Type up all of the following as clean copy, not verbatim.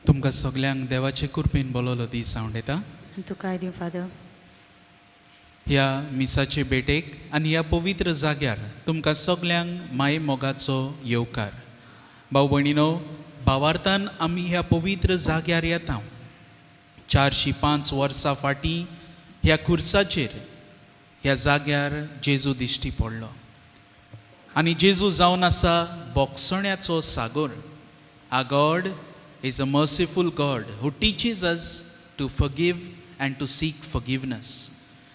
तुमकां सगल्यांक देवाचे कृपेन बोलवलो दीस हांव येता And to guide you, Father, ह्या मिसाचे बेटेक आनी ह्या पवित्र जाग्यार तुमकां सगल्यांक माये मोगाचो येवकार. भाव भयणीनो, भावार्थान आमी ह्या पवित्र जाग्यार येता. 405 वर्सां फाटीं ह्या खुर्साचेर ह्या जाग्यार जेजू दिश्टी पडलो आनी जेजू जावन आसा बोगसण्याचो सागर. A God is a merciful God who teaches us to forgive and to seek forgiveness.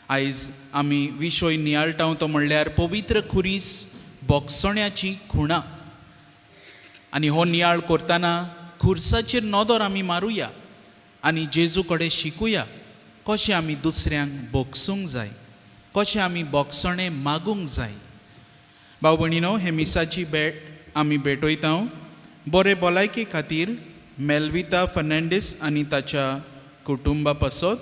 आयज आमी विशय नियाळटाव तो म्हणल्यार पवित्र खुरीस बोगसण्याची खुणा. आनी हो नियाळ करतना खुर्साचेर नदर आमी मारुया आनी जेजू कडेन शिकुया कशें आमी दुसऱ्यांक बोगसूंक जाय, कशें आमी बोगसणें मागूंक जाय. भाव भयणीनो, हे मिसाची भेट आमी भेटयता बरे भलायके खातीर मेल्विता फर्नांडीस आनी ताच्या कुटुंबा पासत.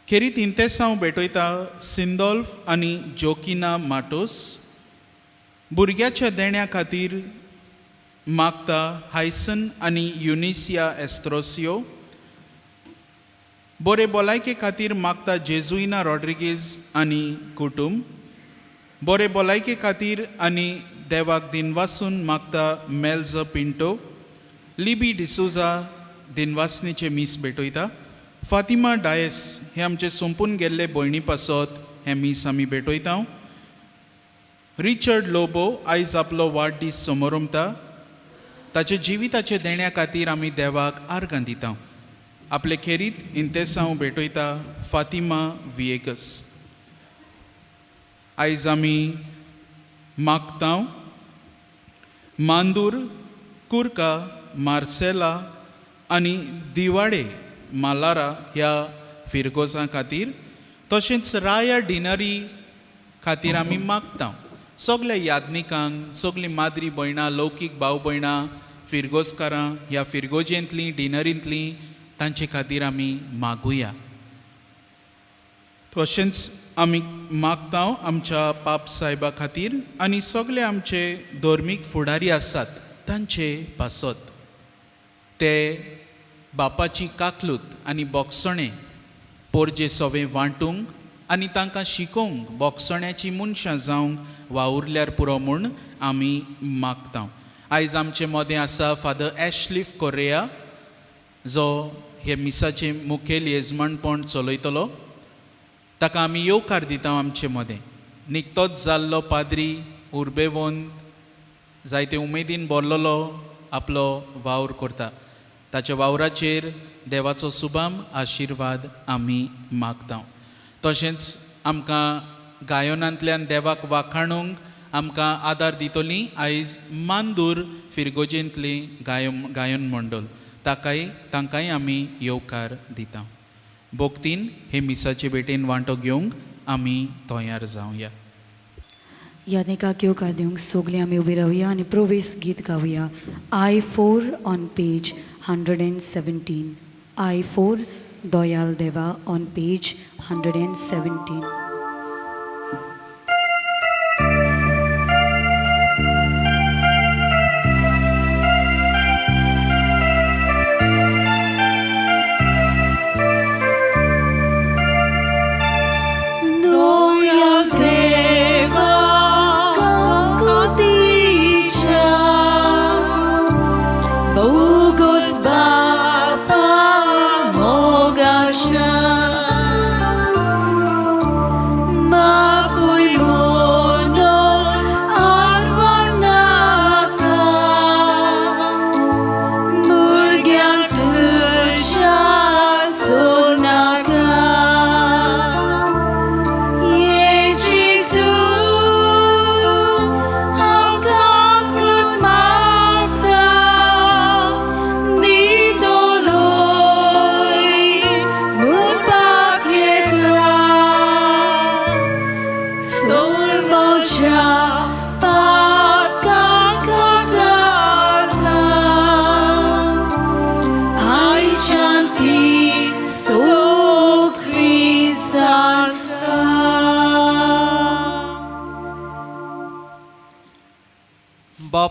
खेरीत इंतेस हांव भेटयता सिंदोल्फ आनी जोकिना माटोस. भुरग्याच्या देण्या खातीर मागता हायसन आनी युनिसिया एस्त्रोसियो. बरे भलायके खातीर मागता जेजुइना रॉड्रिगीज आनी कुटुंब. बरे भलायके खातीर आनी देवाक दिनवासून मागता मेल्ज पिंटो. लिबी डिसोजा दिनवासनीचे मीस भेटयता. फातिमा डायस हे आमचे संपून गेल्ले भयणी पासत हे मीस आमी भेटयता. रिचर्ड लोबो आयज आपलो वाडदीस समारंभता. ताचे जिविताचे देण्या खातीर आमी देवाक आर्गां दिता. आपले खेरीत इंतेस हांव भेटयता फातिमा विएगस. आयज आमी मागता मांदूर, कुर्का, मार्सेला आनी दिवाडे मालारा ह्या फिरगोसां खातीर, तशेंच राया डिनरी खातीर आमी मागता. सगल्या यादनिकांक, सगलीं माद्री भयणां, लौकीक भाव भयणां, फिरगोसकारां ह्या फिरगोजेंतलीं डिनरींतलीं तांचे खातीर आमी मागुया. तशेंच आमी मागता आमच्या पाप सायबा खातीर आनी सगळे आमचे धर्मीक फुडारी आसात तांचे पासत. ते बापाची काकलूत आनी बोगसणें पोरजे सवें वांटूंक आनी तांकां शिकोवंक बोगसण्याची मनशां जावंक वावुरल्यार पुरो म्हूण आमी मागता. आयज आमचे मदें आसा फादर ॲशलिफ कोर्रेया, जो हे मिसाचे मुखेल येजमानपण चलयतलो. ताका आमी येवकार दिता आमचे मदें. निकतोच जाल्लो पाद्री उर्बेवंत जायते उमेदीन भरलेलो आपलो वावर करता. ताच्या वावराचेर देवाचो सुभाम आशिर्वाद आमी मागता. तशेंच आमकां गायनांतल्यान देवाक वाखाणूंक आमकां आदार दितलीं आयज मांदूर फिरगोजेंतली गायन मंडळ, तांकांय आमी येवकार दिता. भोगतीन हे मिसाचे भेटेन वांटो घेवंक आमी तयार जावया. यादनिकाक येवकार दिवंक सगलीं आमी उबी रावया आनी प्रोवेस गीत गावया. I4 on page 117. I4 दोयाल देवा on page 117.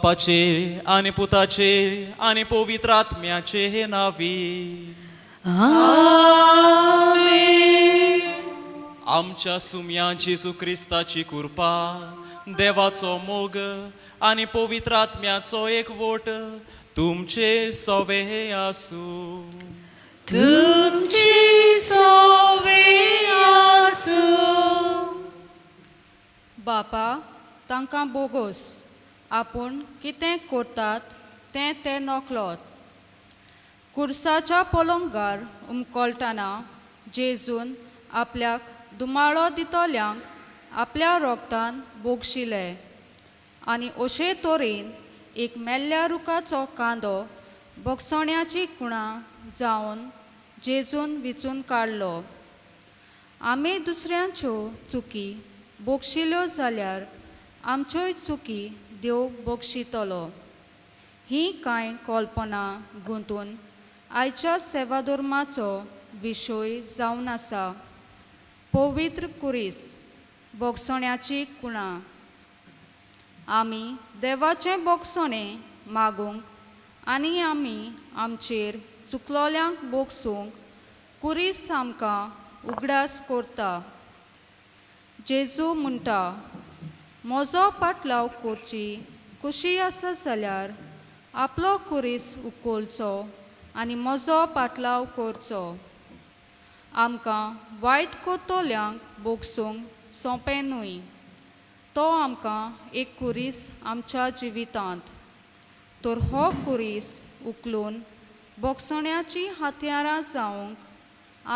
बापाचे आनी पुताचे आनी पवित्र आत्म्याचे नावी आमच्या सुम्या जेजू क्रिस्ताची कृपा देवाचो मोग आनी पवित्र आत्म्याचो एकवट तुमचे सवे आसूं तुमची सोवे आसूं. बापा तांकां बोगोस आपूण कितें करतात तें ते नकळत. कुर्साच्या पलंगार उमकळटना जेजून आपल्याक दुमाळो दितल्यांक आपल्या रोगतान बोगशिले आनी अशे तरेन एक मेल्ल्या रुखाचो कांदो बोगसण्याची कुणां जावन जेजून विचून काडलो. आमी दुसऱ्यांच्यो चुकी बोगशिल्यो जाल्यार आमच्योय चुकी देव बोगशितलो. ही कांय कल्पना गुंतून आयच्या सेवाधर्माचो विशय जावन आसा. पवित्र कुरीस बोगसण्याची कुणां आमी देवाचें बोगसणें मागूंक आनी आमी आमचेर चुकलोल्यांक बोगसूंक कुरीस आमकां उगडास करता. जेजू म्हणटा म्हजो पाटलाव करची कुशी आसा जाल्यार आपलो कुरीस उखलचो आनी म्हजो पाटलाव करचो. आमकां वायट कोतोल्यांक बोगसूंक सोंपें न्हय. तो आमकां एक कुरीस आमच्या जिवितांत. तर हो कुरीस उखलून बोगसण्याची हातयारां जावंक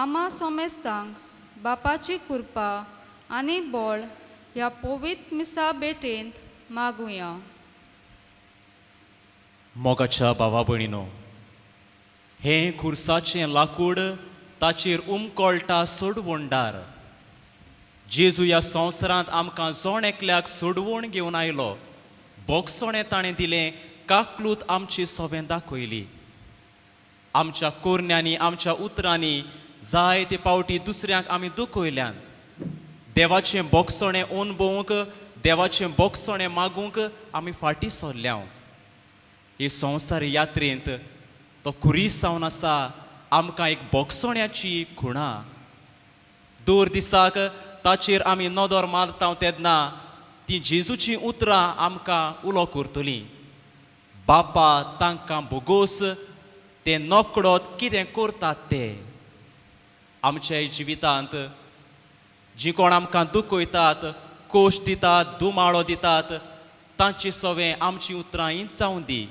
आमा सोमेस्तांक बापाची कृपा आनी बळ ह्या पवित्र मिसा बेटेंत मागुया. मोगाच्या भावा भयणीनो, हें खुर्साचें लाकूड ताचेर उमकळटा सोडवणदार. जेजू ह्या संवसारांत आमकां जोण एकल्याक सोडवण घेवन आयलो. बोगसणें ताणें दिलें काकलूत आमची सोबें दाखयली. आमच्या कोरण्यांनी आमच्या उतरांनी जायते पावटी दुसऱ्यांक आमी दुखयल्यान. देवाचें बोगसणें अणभवूंक देवाचें बोगसणें मागूंक आमी फाटीं सरल्या. हे संवसार यात्रेंत तो कुरीस जावन आसा आमकां एक बोगसण्याची खुणां. दर दिसाक ताचेर आमी नदर मारता तेन्ना ती जेजूची उतरां आमकां उलो करतलीं. बापा तांकां बोगोस ते नकळत कितें करतात ते. आमच्या जिवितांत जी कोण आमकां दुखयतात, कोश दितात, दुमाळो दितात, तांची सवें आमची उतरां हींच जावन दी.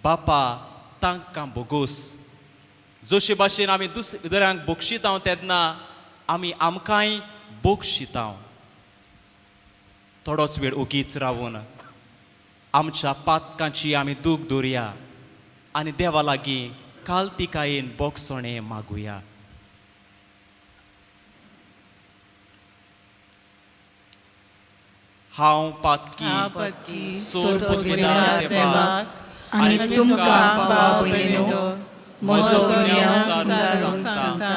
बापा तांकां बोगोस. जशे भाशेन आमी दुसऱ्यांक बोगशिता तेन्ना आमी आमकांय बोगशिता. थोडोच वेळ ओगीच रावून आमच्या पातकांची आमी दूख दवरया आनी देवा लागीं काल्तिकायेन बोगसणें मागुया. हांव पातकी सोर पदवीदार देवाक आनी तुमकां भावा भयणीनो म्हजो जारून सांगता.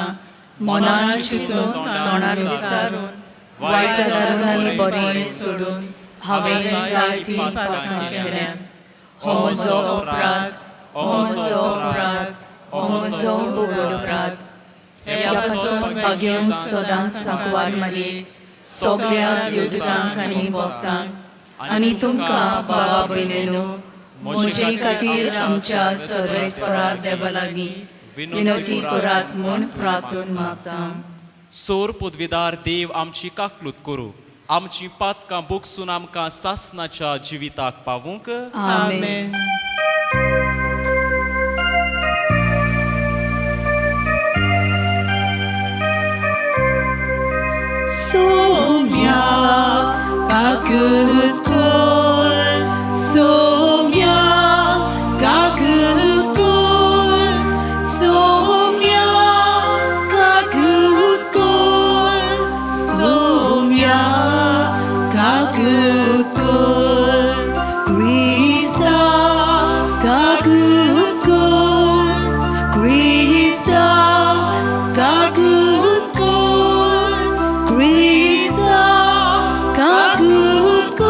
मनान चिंतून तोंडार विचारून वायट आनी बरें सोडून हांवें जायतीं पातकां केल्यात. हो म्हजो अपराध, हो म्हजो अपराध, हो म्हजो बोगड अपराध. ह्या पासून भाग्योन सदांच सांकवार मारयेक सगळ्या देवदूतांक आनी भक्तांक आनी तुमकां भावा भयणीनो म्हजे खातीर आमच्या सर्वेस्परा देवा लागीं विनंती करात म्हूण प्रार्थून मागता. सोर पदवीदार देव आमची काकलूत करूं. आमची पातकां बोगसून आमकां सासणाच्या जिविताक पावूंक. आमेन. सोम्या काकूत कोर, सोम्या काकूत कोर, सोम्या काकूत कोर, सोम्या काकूत कोर. Krista काकूत कोर, Krista काकूत कोर, Krista काकूत कोर.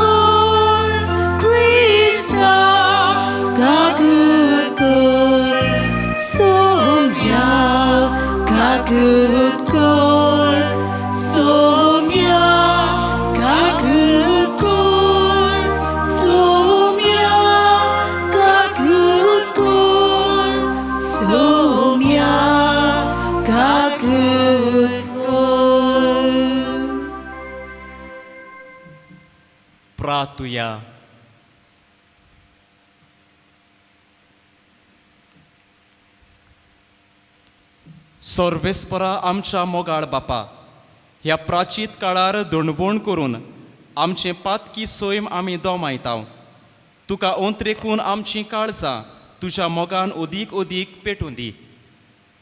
가굿골 소며 가굿골 소며 가굿골 소며 가굿골 प्रार्थुया. सर्वेस्परा आमच्या मोगाळ बापा, ह्या प्राचीत काळार दणवण करून आमचे पातकी सोयम आमी दोमायताव. तुका ओंत्रेकून आमची काळजां तुज्या मोगान ओदीक ओदीक पेटून दी.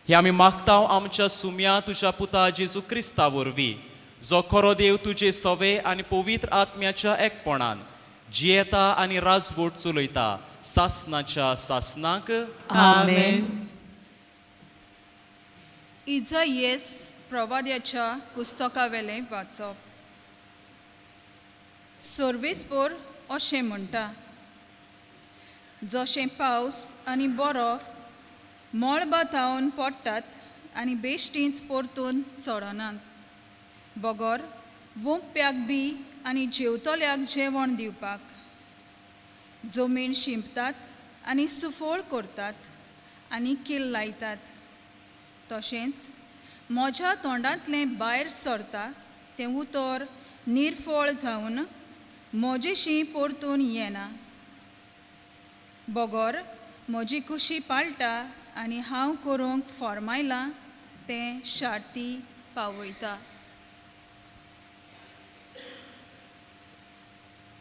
हे आमी मागताव आमच्या सुम्या तुज्या पुता जेजू क्रिस्ता वरवीं, जो खरो देव तुजे सवे आनी पवित्र आत्म्याच्या एकपणान जियेता आनी राजवट चलयता सासनाच्या सासनाक. आमेन. इजायेस प्रवाद्याच्या पुस्तकावेलें वाचप. सर्वेस्पोर अशें म्हणटा, जशें पावस आनी बरफ मळबातावन पडटात आनी बेश्टींच परतून चडनात, बगर वोंप्याक बी आनी जेवतल्याक जेवण दिवपाक. जमीन शिंपतात आनी सुफोळ करतात आनी कील लायतात, तशेंच म्हज्या तोंडांतलें भायर सरता तें उतर निर्फळ जावन म्हजेशी परतून येना. बगर म्हजी कुशी पाळटा आनी हांव करूंक फॉर्मायलां तें शार्ती पावयता.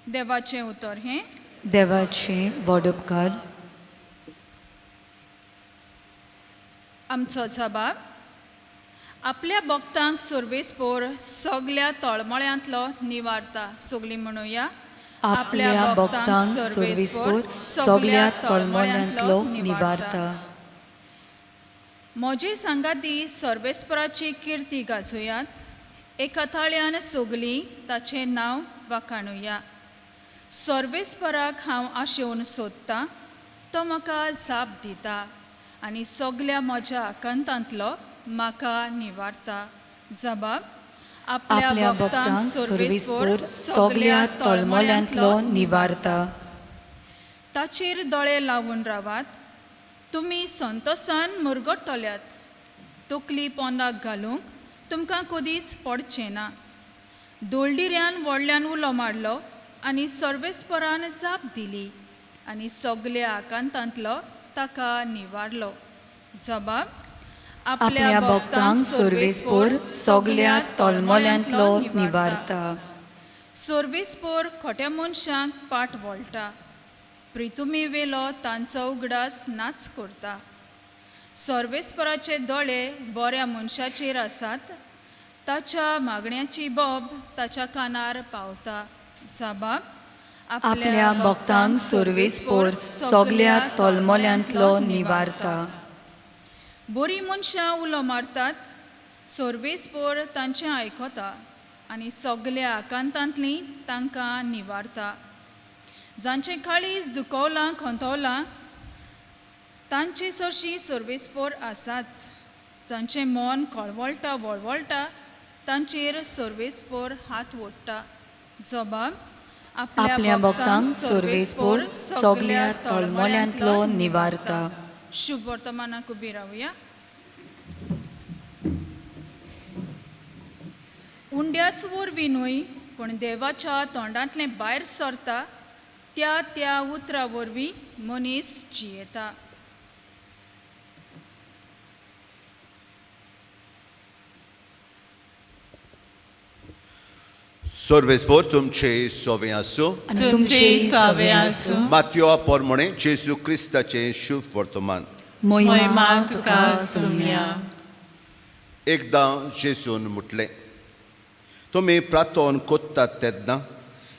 देवाचें उतर हें. देवाचे बोडपकार. आमचो जबाब. आपल्या भक्तांक सर्वेस्पोर सगळ्या तळमळ्यांतलो निवारता. सगळीं म्हणुया. आपल्या भक्तांक सर्वेस्पोर सगळ्या तळमळ्यांतलो निवारता. म्हजे सांगाती सर्वेस्पराची किर्ती गाजोयात. एका थाळ्यान सगळीं ताचें नांव वखाणुया. सर्वेस्पराक हांव आशेवन सोदतां, तो म्हाका जाप दिता आनी सगळ्या म्हज्या आकांतांतलो म्हाका निवारता. जबाब. आपल्या भक्तांक सर्वेस्पोर सगळ्या तळमळ्यांतलो निवारता. ताचेर दोळे लावून रावात. तुमी संतोसान मुरगट्टल्यात. तकली पोंदाक घालूंक तुमकां कदीच पडचें ना. दोलडिऱ्यान व्हडल्यान उलो मारलो आनी सर्वेस्परान जाप दिली आनी सगळ्या आकांतांतलो ताका निवारलो. जबाब. आपल्या भक्तांक सर्वेस्पोर सगळ्या तळमळ्यांतलो निवारता. सर्वेस्पोर खोट्या मनशांक पाट वळटा. प्रितुमी वेलो तांचो उगडास नाच करता. सर्वेस्पराचे दोळे बऱ्या मनशाचेर आसात. ताच्या मागण्याची बोब ताच्या कानार पावता. जबाब. आपल्या भक्तांक सर्वेस्पोर सगळ्या तळमळ्यांतलो निवारता. बरीं मनशां उलो मारतात. सर्वेस्पोर तांचें आयकता आनी सगळ्या आकांतांतलीं तांकां निवारता. जांचें काळीज दुखवलां खंतवलां तांचे सरशी सर्वेस्पोर आसाच. जांचें मन कळवळटा वळवळटा तांचेर सर्वेस्पोर हात ओडटा. जबाब. आपल्या भक्तांक सर्वेस्पोर सगळ्या तळमळ्यांतलो निवारता. शुभ वर्तमानाक उबी रावया. उंड्याच वरवीं न्हय पूण देवाच्या तोंडांतलें भायर सरता त्या त्या उतरा वरवीं मनीस जियेता. Sorvesvor तुमचे सोवे आसूं. आनी तुमचे सवे आसूं. मातयो पोरमणे जेजू क्रिस्ताचे शुभ वर्तमान. महिमा तुका सुम्या. एकदां जेजून म्हटलें, तुमी प्रार्थोन कोत्तात तेन्ना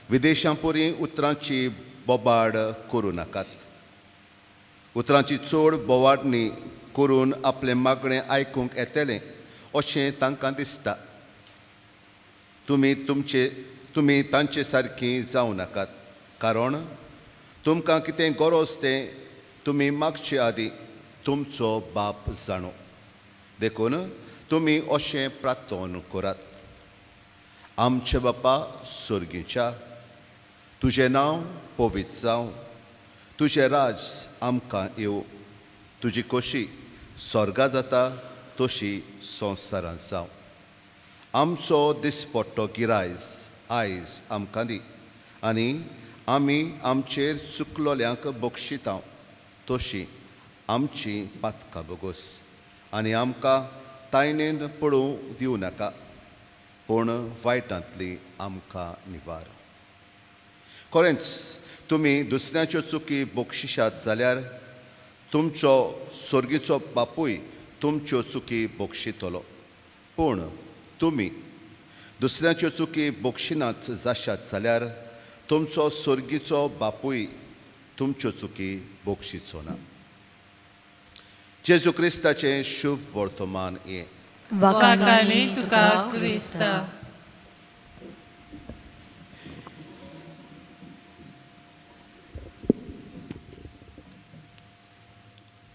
विदेशां परी उतरांची बोबाड करूं नाकात. उतरांची चड बोवाडणी करून आपलें मागणें आयकूंक येतलें अशें तांकां दिसता. तुमी तांचे सारकीं जावं नाकात, कारण तुमकां कितें गरज तें तुमी मागचे आदीं तुमचो बाप जाणो. देखून तुमी अशें प्रार्थना करात. आमचे बापा सुर्गीच्या, तुजें नांव पवित्र जावं, तुजें राज आमकां येवं, तुजी खोशी स्वर्गा जाता तशी संवसारांत जावं. आमचो दिसपट्टो गिरायज आयज आमकां दी, आनी आमी आमचेर चुकलोल्यांक बक्षितांव तशी आमची पातकां बोगोस, आनी आमकां तायनेन पडूंक दिवं नाका, पूण वायटांतली आमकां निवार. खरेंच तुमी दुसऱ्याच्यो चुकी बक्षिशात जाल्यार तुमचो स्वर्गीचो बापूय तुमच्यो चुकी बक्षितलो. पूण तुमी दुसऱ्याच्यो चुकी बक्षिनात जाशात जाल्यार तुमचो स्वर्गीचो बापूय तुमच्यो चुकी बक्षिचो ना. जेजू क्रिस्ताचें शुभ वर्तमान हें. वाकाली तुका क्रिस्ता.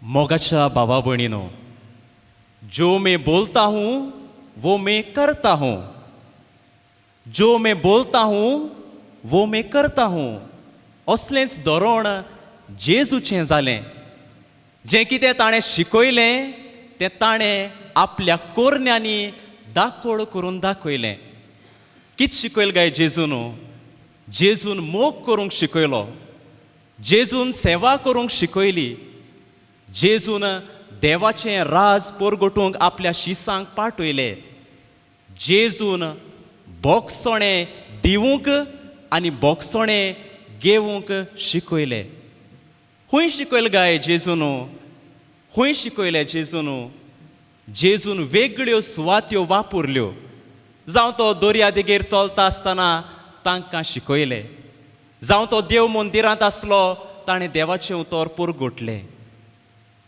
मोगाच्या भावा भयणीनो, जो मैं बोलता हूँ वो मैं करता हूँ, जो मैं बोलता हूँ वो मैं करता हूँ. असलेंच धोरण जेजूचें जालें. जें कितें ताणें शिकयलें तें ताणें आपल्या कोरण्यांनी दाखोड करून दाखयलें. कित शिकयलें काय जेजून? जेजून मोग करूंक शिकयलो, जेजून सेवा करूंक शिकयली, जेजून देवाचें राज परगटूंक आपल्या शिसांक पाठयलें, जेजून बोगसोणें दिवूंक आनी बोगसोणें घेवूंक शिकयलें. खूंय शिकयलें काय जेजून? खूंय शिकयलें जेजून? जेजून वेगळ्यो सुवात्यो वापरल्यो. जावं तो दर्या देगेर चलता आसतना तांकां शिकयलें, जावं तो देव मंदिरांत आसलो ताणें देवाचें उतर परगटलें,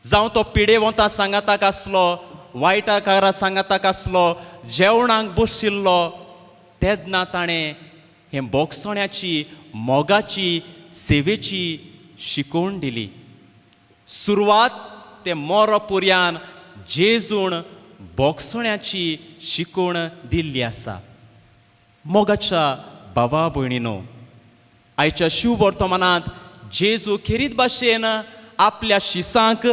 जावं तो पिडेवंता सांगाताक आसलो, वायटाकारा सांगाताक आसलो, जेवणाक बशिल्लो, तेन्ना ताणें हे बोगसोण्याची मोगाची सेवेची शिकोवण दिली. सुरवात ते मोरो पर्यान जेजून बोगसोण्याची शिकोवण दिल्ली आसा. मोगाच्या भावा भयणीनो, आयच्या शिव वर्तमानांत जेजू खेरीत भाशेन आपल्या शिसांक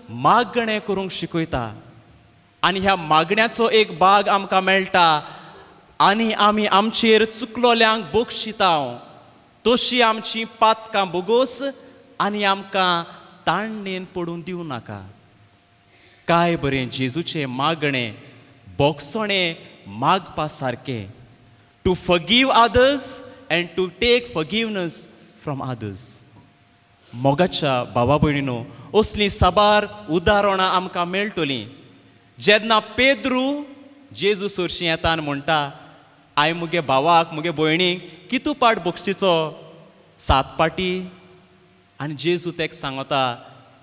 मागणें करूंक शिकयता, आनी ह्या मागण्याचो एक भाग आमकां मेळटा. आनी आमी आमचेर चुकलोल्यांक बक्षितांव तशी आमची पातकां बोगोस, आनी आमकां ताणणेन पडून दिवं नाका. काय बरें जेजूचें मागणें बोगसोणें मागपा सारकें. To forgive others and to take forgiveness from others. मोगाच्या भावा भयणीनो, असलीं साबार उदाहरणां आमकां मेळटलीं. जेन्ना पेद्रू जेजू सरशी येता आनी म्हणटा, हांवें मुगे भावाक मुगे भयणीक कितू पाट बक्षिचो? 7 पाटी. आनी जेजू तेका सांगता,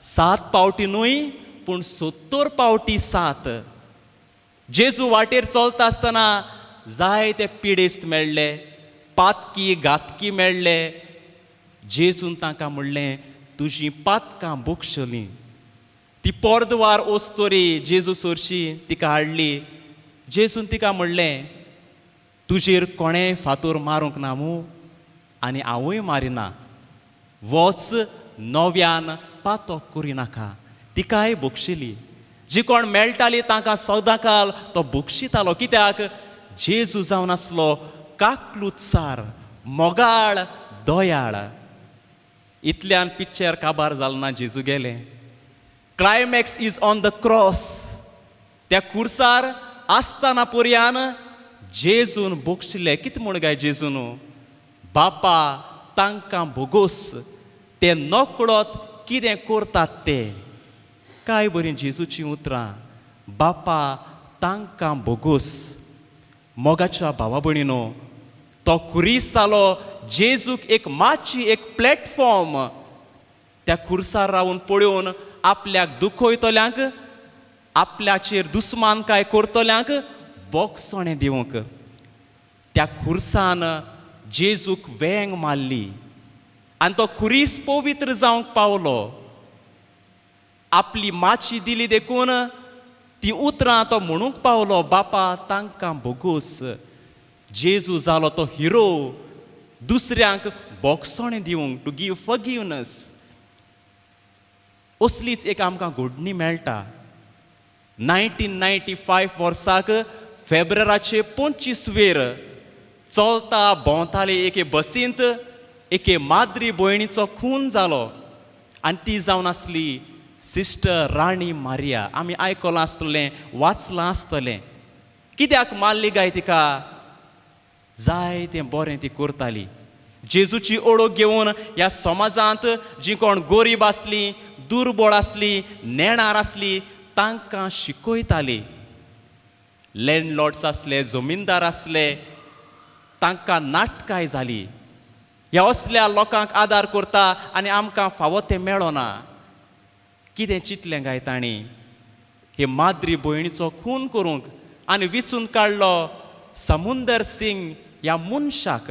7 पावटी न्हय पूण 70 पावटी 7. जेजू वाटेर चलता आसतना जायते पिडेस्त मेळ्ळे, पातकी घातकी मेळ्ळे. जेजून तांकां म्हणलें, तुजीं पातकां बक्षलीं. ती पर्दवार ओस्तोरी जेजू सरशी तिका हाडली. जेजून तिका म्हणलें, तुजेर कोणेंय फातोर मारूंक ना मू, आनी हांवूय मारिना. वच, नव्यान पातो करिनाका. तिकाय बक्षिली. जी कोण मेळटाली तांकां सदांकाल तो बक्षितालो. कित्याक? जेजू जावन आसलो काकलुत्सार, मोगाळ, दोयाळ. इतल्यान पिक्चर काबार जालें ना. जेजू गेलें. Climax is on the cross. त्या खुर्सार आसतना पर्यान जेजून बक्षिल्लें. कितें म्हूण काय जेजून? बापा तांकां बोगोस, ते नकळत कितें करतात ते. काय बरीं जेजूचीं उतरां. बापा तांकां बोगोस. मोगाच्या भावा भयणीनो, तो खुरीस जालो जेजूक एक मातशी एक प्लॅटफॉर्म त्या खुर्सार रावन पळोवन आपल्याक दुखयतल्यांक, आपल्याचेर दुस्मान काय करतल्यांक बोगसोणें दिवंक. त्या खुर्सान जेजूक वेंग मारली आनी तो खुरीस पवित्र जावंक पावलो. आपली माची दिली देखून ती उतरां तो म्हणूंक पावलो, बापा तांकां बोगूस. जेजू जालो तो हिरो दुसऱ्यांक बोगसोणें दिवंक, टू गीव फॉरगिवनेस. असलीच एक आमकां घडणी मेळटा. 1995 वर्साक फेब्रुवाराचे 25 चलता भोंवताले एके बसींत एके माद्री भयणीचो खून जालो. आनी ती जावन आसली सिस्टर राणी मारिया. आमी आयकलां आसतलें, वाचलां आसतलें. कित्याक मारली काय तिका? जाय तें बरें ती करताली. जेजूची ओळख घेवन ह्या समाजांत जीं कोण गरीब आसलीं, दुर्बळ आसलीं, नेणार आसलीं, तांकां शिकयताली. लँडलॉर्ड्स आसले, जमीनदार आसले, तांकां नाटकाय जाली. ह्या असल्या लोकांक आदार करता आनी आमकां फावो तें मेळना. कितें चिंतलें काय तांणी? हे माद्री भयणीचो खून करूंक आनी विचून काडलो समुंदर सिंग ह्या मनशाक.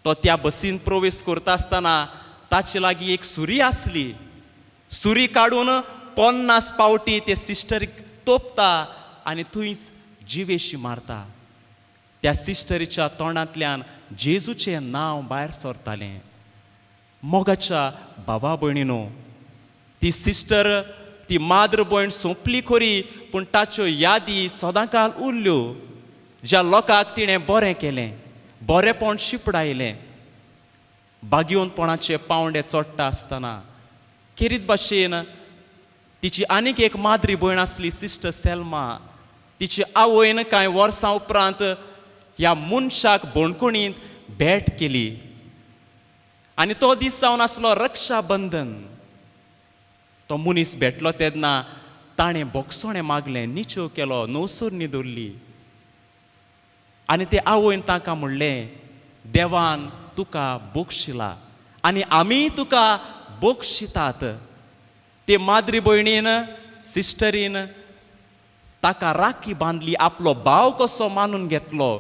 तो त्या बसीन प्रवेश करता आसतना ताचे लागीं एक सुरी आसली. सुरी काडून 50 पावटी ते सिस्टरीक तोपता आनी थंयच जिवेशी मारता. त्या सिस्टरीच्या तोंडांतल्यान जेजूचें नांव भायर सरतालें. मोगाच्या भावा भयणीनो, ती सिस्टर, ती माद्र भयण सोंपली खरी, पूण ताच्यो यादी सदांकाळ उरल्यो. ज्या लोकांक तिणें बरें केलें, बरेंपण शिपडायलें, बागयोनपणाचे पावंडे चोडटा आसतना. खेरीत भाशेन तिची आनीक एक माद्री भयण आसली, सिस्टर सेल्मा. तिची आवयन कांय वर्सां उपरांत ह्या मनशाक बोणकुणींत भेट केली. आनी तो दीस जावन आसलो रक्षाबंधन. तो मनीस भेटलो तेन्ना ताणें बोगसोणें मागलें, निच्यो केलो, नवसुर्नी दवरली. आनी ते आवयन ताका म्हणलें, देवान तुका बोगशिला आनी आमी तुका बोगशितात. ते माद्री भयणीन, सिस्टरीन ताका राखी बांदली, आपलो भाव कसो मानून घेतलो.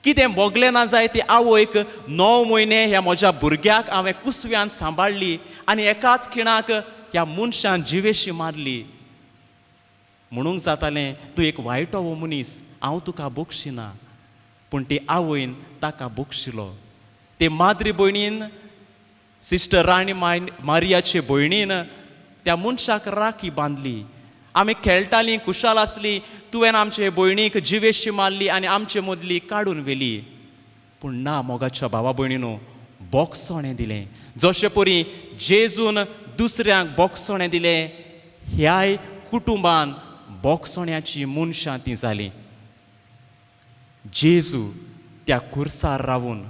कितें बोगलें ना जाय ते आवयक 9 म्हयने ह्या म्हज्या भुरग्याक हांवें कुसव्यांत सांबाळली आनी एकाच खिणाक ह्या मनशान जिवेशी मारली. म्हणूंक जातालें, तूं एक वायटो मनीस, हांव तुका बोगशिना. पूण ती आवयन ताका बोगशिलो. ते माद्री भयणीन, सिस्टर राणी मारियाचे भयणीन त्या मनशाक राखी बांदली. आमी खेळटालीं, कुशाल आसलीं, तुवें आमचे भयणीक जिवेशी मारली आनी आमचे मदली काडून व्हेली. पूण ना मोगाच्या भावा भयणीनो, बोगसोणें दिलें. जशें परी जेजून दुसऱ्यांक बोगसोणें दिलें, ह्याय कुटुंबान बोगसोण्याची मनशां तीं जालीं. जेजू त्या खुर्सार रावून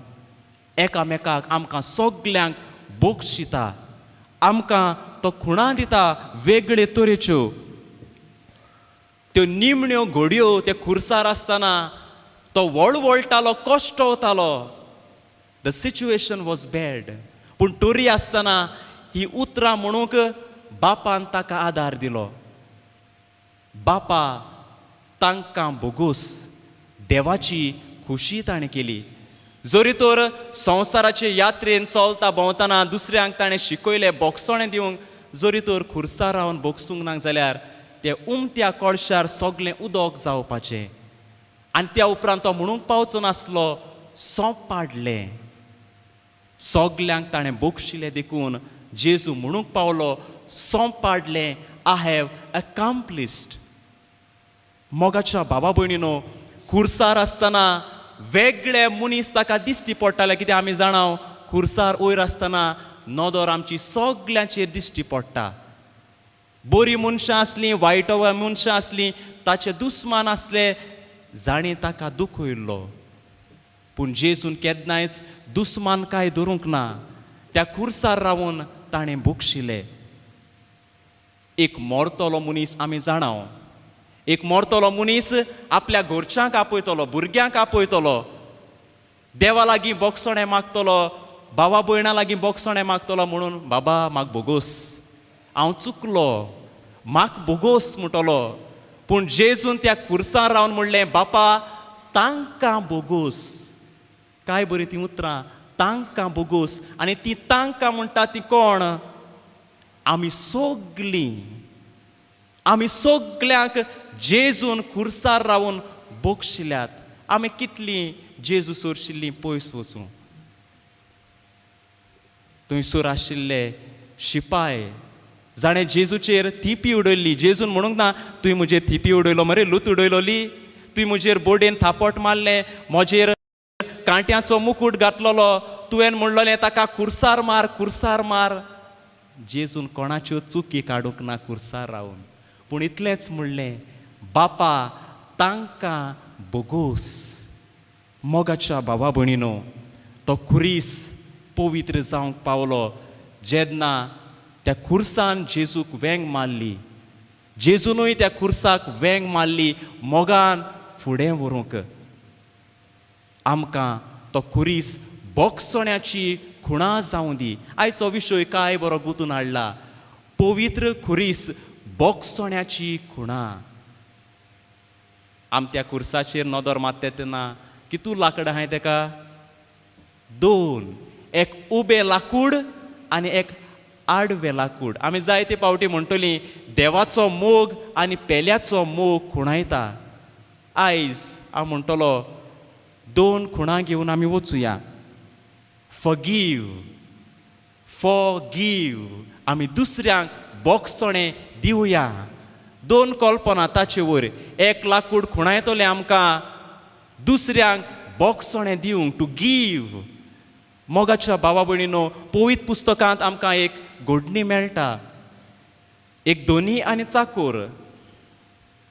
एकामेकाक आमकां सगल्यांक बोगशिता. आमकां तो खुणा दिता वेगळे तरेच्यो. त्यो निमण्यो घडयो ते खुर्सार आसतना तो वळवळटालो, कश्टवतालो. The situation was bad. पूण तरी आसतना ही उतरां म्हणूंक बापान ताका आदार दिलो. बापा तांकां बोगूस देवाची खुशी ताणें केली. जोरी तर संवसाराचे यात्रेन चलता भोंवतना दुसऱ्यांक ताणें शिकयलें बोगसोणें दिवंक, जोरी तर खुर्सार रावन बोगसूंक ना जाल्यार ते उमत्या कळशार सगलें उदक जावपाचें. आनी त्या उपरांत तो म्हणूंक पावचो नासलो, सोंप पाडलें. सगल्यांक ताणें बोगशिलें देखून जेजू म्हणूंक पावलो, सोंप पाडलें, आय हॅव अकम्प्लिश्ड. मोगाच्या भावा भयणीनो, खुर्सार आसतना वेगळे मनीस ताका दिश्टी पडटाले. कितें आमी जाणाव, खुर्सार वयर आसतना नदर आमची सगल्यांचेर दिश्टी पडटा. बरीं मनशां आसलीं, वायट मनशां आसलीं, ताचे दुस्मान आसले, जाणीं ताका दुखयल्लो. पूण जेजून केन्नाच दुस्मान कांय धरूंक ना. त्या खुर्सार रावून ताणें बोगशिलें. एक मरतलो मनीस आमी जाणाव. एक मरतलो मनीस आपल्या घरच्यांक आपयतलो, भुरग्यांक आपयतलो, देवा लागीं बोगसोणें मागतलो, भावा भयणा लागीं बोगसोणें मागतलो म्हणून, बाबा म्हाका बोगोस, हांव चुकलो, म्हाका बोगोस म्हणटलो. पूण जेजून त्या खुर्सार रावन म्हणलें, बापा तांकां बोगोस. काय बरीं तीं उतरां, तांकां बोगोस. आनी ती तांकां म्हणटा ती कोण? आमी सगलीं. आमी सगल्यांक जेजून खुर्सार रावून बोगशिल्यात. आमी कितलीं जेजू सोरशिल्लीं पयस वचूं. थंयसर आशिल्ले शिपाय जाणें जेजूचेर थिपी उडयल्ली. जेजून म्हणूंक ना तुवें म्हजेर थिपी उडयलो मरे, लूत उडयलोली, तुवें म्हजेर बोडेन थापट मारलें, म्हजेर कांट्याचो मुकूट घातलोलो, तुवें म्हणलोलें ताका खुर्सार मार, खुर्सार मार. जेजून कोणाच्यो चुकी काडूंक ना खुर्सार रावून, पूण इतलेंच म्हणलें, बापा तांकां बोगोस. मोगाच्या भावा भयणीनो, तो खुरीस पवित्र जावंक पावलो जेन्ना त्या खुर्सान जेजूक वेंग मारली. जेजूनय त्या खुर्साक वेंग मारली मोगान फुडें व्हरूंक. आमकां तो खुरीस बोगसण्याची खुणा जावं दी. आयचो विशय काय बरो गुंतून हाडला. पवित्र खुरीस बोगसण्याची खुणा. आम त्या खुर्साचेर नदर मारता तेन्ना कितू लांकडां आहाय तेका? 2. एक उबें लाकूड आनी एक आडवें लाकूड. आमी जायते पावटी म्हणटलीं देवाचो मोग आनी पेल्याचो मोग खुणायता. आयज हांव म्हणटलो 2 खुणां घेवन आमी वचुया. फॉरगिव. आमी दुसऱ्यांक बोगसणें दिवया. 2 कल्पना ताचे वयर. एक लाकूड खुणायतलें आमकां दुसऱ्यांक बोगसणें दिवंक, टू गीव. मोगाच्या भावा भयणीनो, पवित्र पुस्तकांत आमकां एक घडणी मेळटा. एक दोनी आनी चाकर.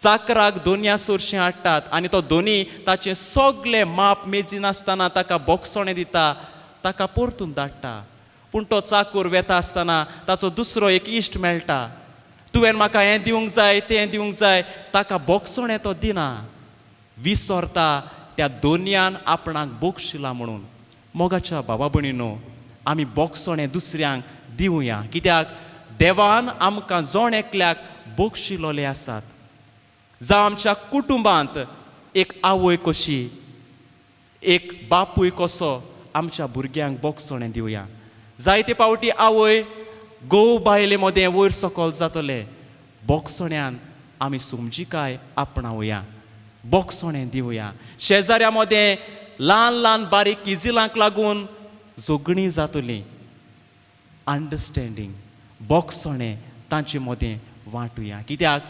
चाकराक दोनया सोरशें हाडटात आनी तो दोनी ताचें सगलें माप मेजी नासतना ताका बोगसणें दिता, ताका परतून धाडटा. पूण तो चाकर वेता आसतना ताचो दुसरो एक इश्ट मेळटा. तुवें म्हाका हें दिवंक जाय, तें दिवंक जाय, ताका बोगसणें तो दिना. विसरता त्या दोनयान आपणाक बोगशिला म्हणून. मोगाच्या भावा भयणीनो, आमी बोगसणें दुसऱ्यांक दिवया. कित्याक देवान आमकां जोण एकल्याक बोगशिलोले आसात. जावं आमच्या कुटुंबांत एक आवय कशी, एक बापूय कसो आमच्या भुरग्यांक बोगसणें दिवया. जायते पावटी आवय गोव बायले मदें वयर सकयल जातले. बोगसण्यान आमी समजिकाय आपणावया, बोगसणें दिवया. शेजाऱ्या मदें ल्हान ल्हान बारीक इजिलांक लागून जोगणी जातली. अंडरस्टँडींग, बोगसणें तांचे मदें वांटुया. कित्याक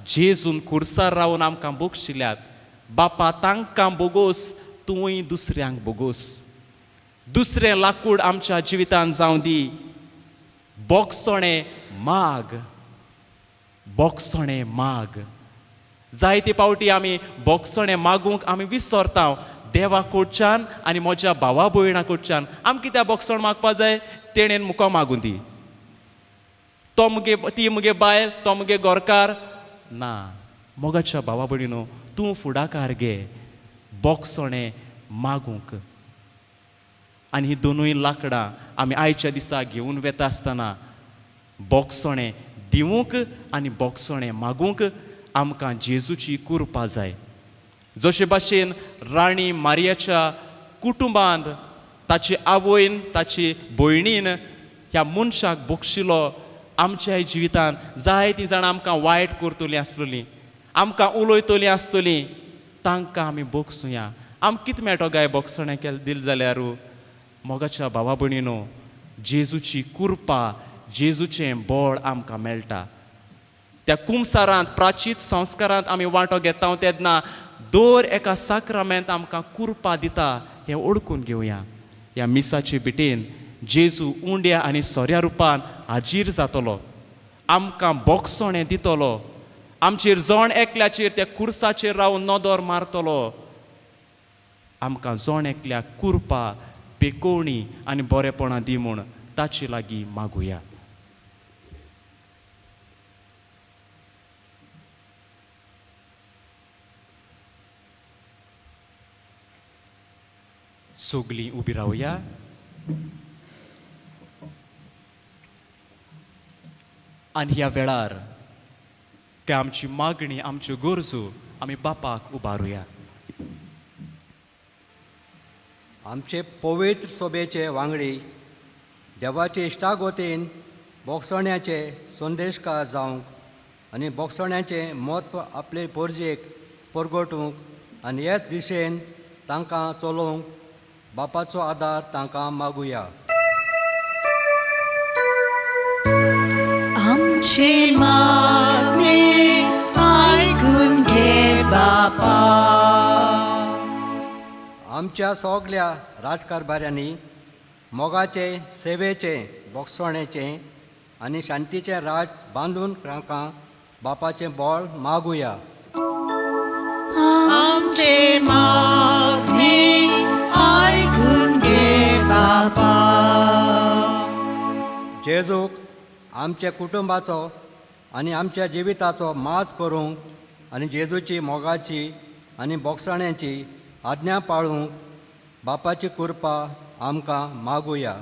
जेजून खुर्सार रावून आमकां बोगशिल्यात. बापा तांकां बोगोस, तूंय दुसऱ्यांक बोगोस. दुसरें लाकूड आमच्या जिवितांत जावं दी. बोगसणें माग, बोगसणें माग. जायते पावटी आमी बोगसणें मागूंक आमी विसरता. देवा कडच्यान आनी म्हज्या भावा भयणा कडच्यान आमी कित्याक बोगसण मागपा जाय? तेणेन मुको मागूं दी. तो मुगे, ती मुगे बायल, तो मुगे गोरकार. ना, मोगाच्या भावा भयणीनो, तूं फुडाकार घे बोगसणें मागूंक. आनी ही दोनूय लांकडां आमी आयच्या दिसा घेवन वेता आसतना बोगसणें दिवूंक आनी बोगसणें मागूंक आमकां जेजूची कृपा जाय. जशे भाशेन राणी मारियाच्या कुटुंबांत ताचे आवयन, ताचे भयणीन ह्या मनशाक बोगशिलो, आमच्याय जिवितांत जायतीं जाणां आमकां वायट करतलीं आसतलीं, आमकां उलयतलीं आसतलीं, तांकां आमी बोगसुया. आमकां कितें मेळटो गाय बोगसणें केलें दिलें जाल्यार? मोगाच्या भावा भयणीनो, जेजूची कृपा, जेजूचें बळ आमकां मेळटा. त्या कुमसारांत, प्राचीत संस्कारांत आमी वांटो घेता तेन्ना दर एका साक्रामेंत आमकां कृपा दिता हें ओळखून घेवया. ह्या मिसाचे भिटेन जेजू उंड्या आनी सोऱ्या रुपान हाजीर जातलो, आमकां बोगसणें दितलो, आमचेर जोण एकल्याचेर त्या खुर्साचेर रावन नदर मारतलो. आमकां जोण एकल्याक कृपा, पेकोवणी आनी बरेपणां दी म्हूण ताचे लागीं मागुया. सगलीं उबी रावया. आनी ह्या वेळार ते आमची मागणी, आमच्यो गरजो आमी बापाक उबारुया. आमचे पवित्र सोबेचे वांगडी देवाचे इश्टागोतेन बोगसण्याचे संदेशकार जावंक आनी बोगसण्याचें म्हत्व आपले पोरजेक परगोटूंक आनी हेच दिशेन तांकां चलोवंक बापाचो आदार तांकां मागुया. आमचे मागणे आयकून घे बापा. आमच्या सगल्या राजकारभाऱ्यांनी मोगाचे सेवेचे बोगसण्याचें आनी शांतीचें राज बांदून तांकां बापाचें बळ मागुया. आमचे मागणे आयकून घे बापा. जेजूक आमच्या कुटुंबाचो आनी आमच्या जिविताचो माज करूंक आनी जेजूची मोगाची आनी बोगसण्याची आज्ञा पाळूंक बापाची कृपा आमकां मागुया.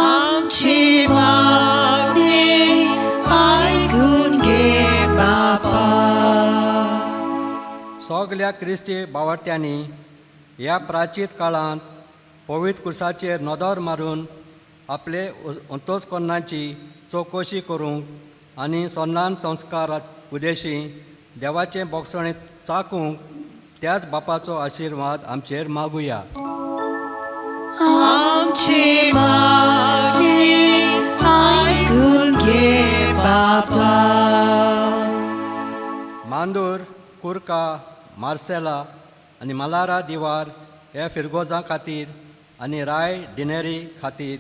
आमचे मागणे आयकून घे बापा. सगल्या क्रिस्ती बावट्यांनी ह्या प्राचीत काळांत पवित्र कुर्साचेर नदर मारून आपले अंतोस्करणाची चवकशी करूंक आनी सन्मान संस्कार उद्देशी देवाचें बोगसणें चाकूंक त्याच बापाचो आशिर्वाद आमचेर मागुया. आमचे मागणे आयकून घे बापा. मांदूर, कुर्का, मार्सेला आनी मालारा दिवार ह्या फिरगोजां खातीर आनी राय डिनेरी खातीर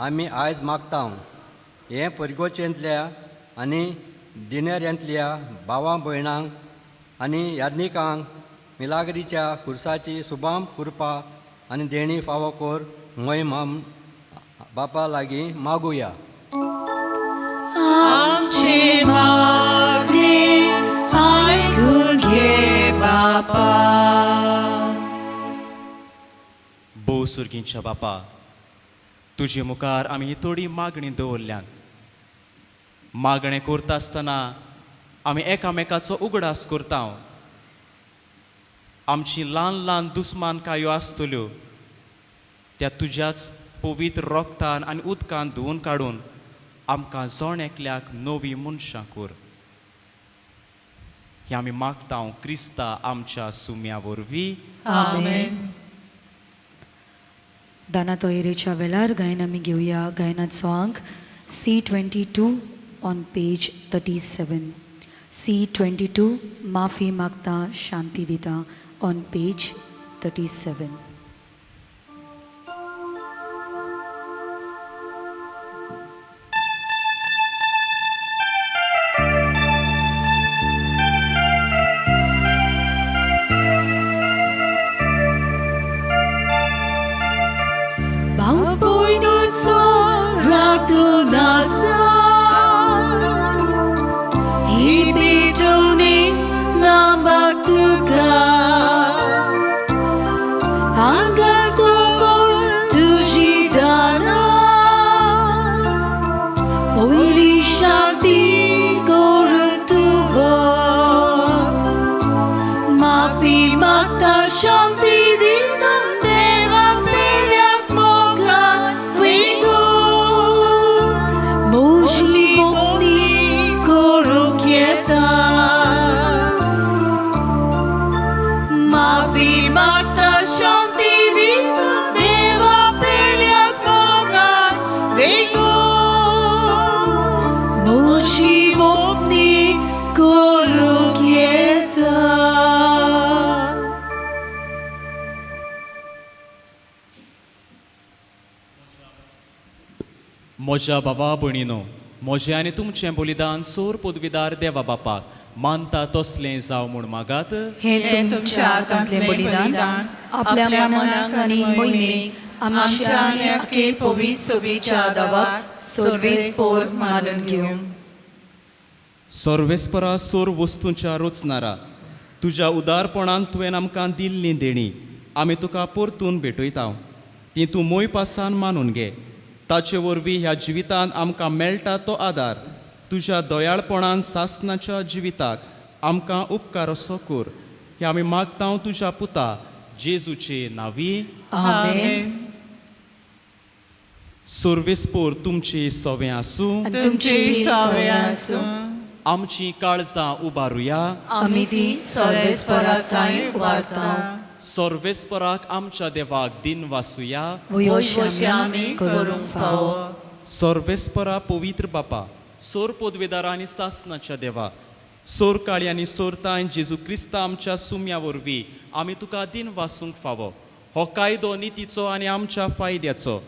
आमी आयज मागता. हे फिरगोचेंतल्या आनी डिनेऱ्यांतल्या भावां भयणांक आनी याज्ञिकांक मिलाग्रीच्या खुर्साची शुभाम कृपा आनी देणी फावो कोर मोहीम बापा लागीं मागुया. आमचे मागणे आयकून घे बापा. भोव सुर्गींच्या बापा, तुजे मुखार आमी ही थोडी मागणी दवरल्यान. मागणें करता आसतना आमी एकामेकाचो उगडास करता. आमची ल्हान ल्हान दुस्मान कांयो आसतल्यो त्या तुज्याच पवित्र रोगतान आनी उदकान धुवन काडून आमकां जण एकल्याक नवी मनशां कर. हें आमी मागता क्रिस्ता आमच्या सुम्या वरवीं. आमेन. दाना तोयरेच्या वेळार गायन आमी घेवया गायनाचो अंक C22 ऑन पेज 37. C22 माफी मागता शांती दिता ऑन पेज 37. भाव भयणीचो रागून आसा ही बेटवणी नांबाक तुका. हांगाच तुजी दाना पयली शांती करून तुका. माफी मागता शांती दिता देवा पेल्याक मोगान वेगो. म्हजी भोवती करूंक येता. माफी मागता शांती दिता देवा पेल्याक मोगान वेगो. म्हजी भोवती करूंक येता. म्हज्या बाबा भयणीनो, म्हजें आनी तुमचें बलिदान सोर पदवीदार देवा बापाक मानता तसलें जावं म्हूण मागात. हे तुमच्या हातांतलें बलिदान आपल्या मनाक आनी मोहिमेक आमच्या आनी आख्खे पवित्र सोबेच्या दावाक सर्वेस्पोर मानून घेवं. सर्वेस्परा सोर वस्तूंच्या रोचणारा तुज्या उदारपणान तुवें आमकां दिल्लीं देणी आमी तुका परतून भेटयता. ती तूं मोय पासान मानून घे. ताचे वरवीं ह्या जिवितांत आमकां मेळटा तो आदार तुज्या दयाळपणान सासणाच्या जिविताक आमकां उपकार असो कर. हें आमी मागता तुज्या पुता जेजूचे नांवी. आमेन. सर्वेस्पोर तुमची सवें आसूं. तुमची सवें आसूं. आमची काळजां उबारुया. आमी ती सर्वेस्पराताय उबारता. सर्वेस्पराक आमच्या देवाक दिन वासुया. वयोश्य आमी करूंक फावो. सर्वेस्परा पवित्र बापा, सोर पोदवेदार आनी सासनाच्या देवा, सोर काळी आनी सोरताय जेजू क्रिस्ता आमच्या सुम्या वरवीं आमी तुका दिन वासूंक फावो. हो कायदो नितीचो आनी आमच्या फायद्याचो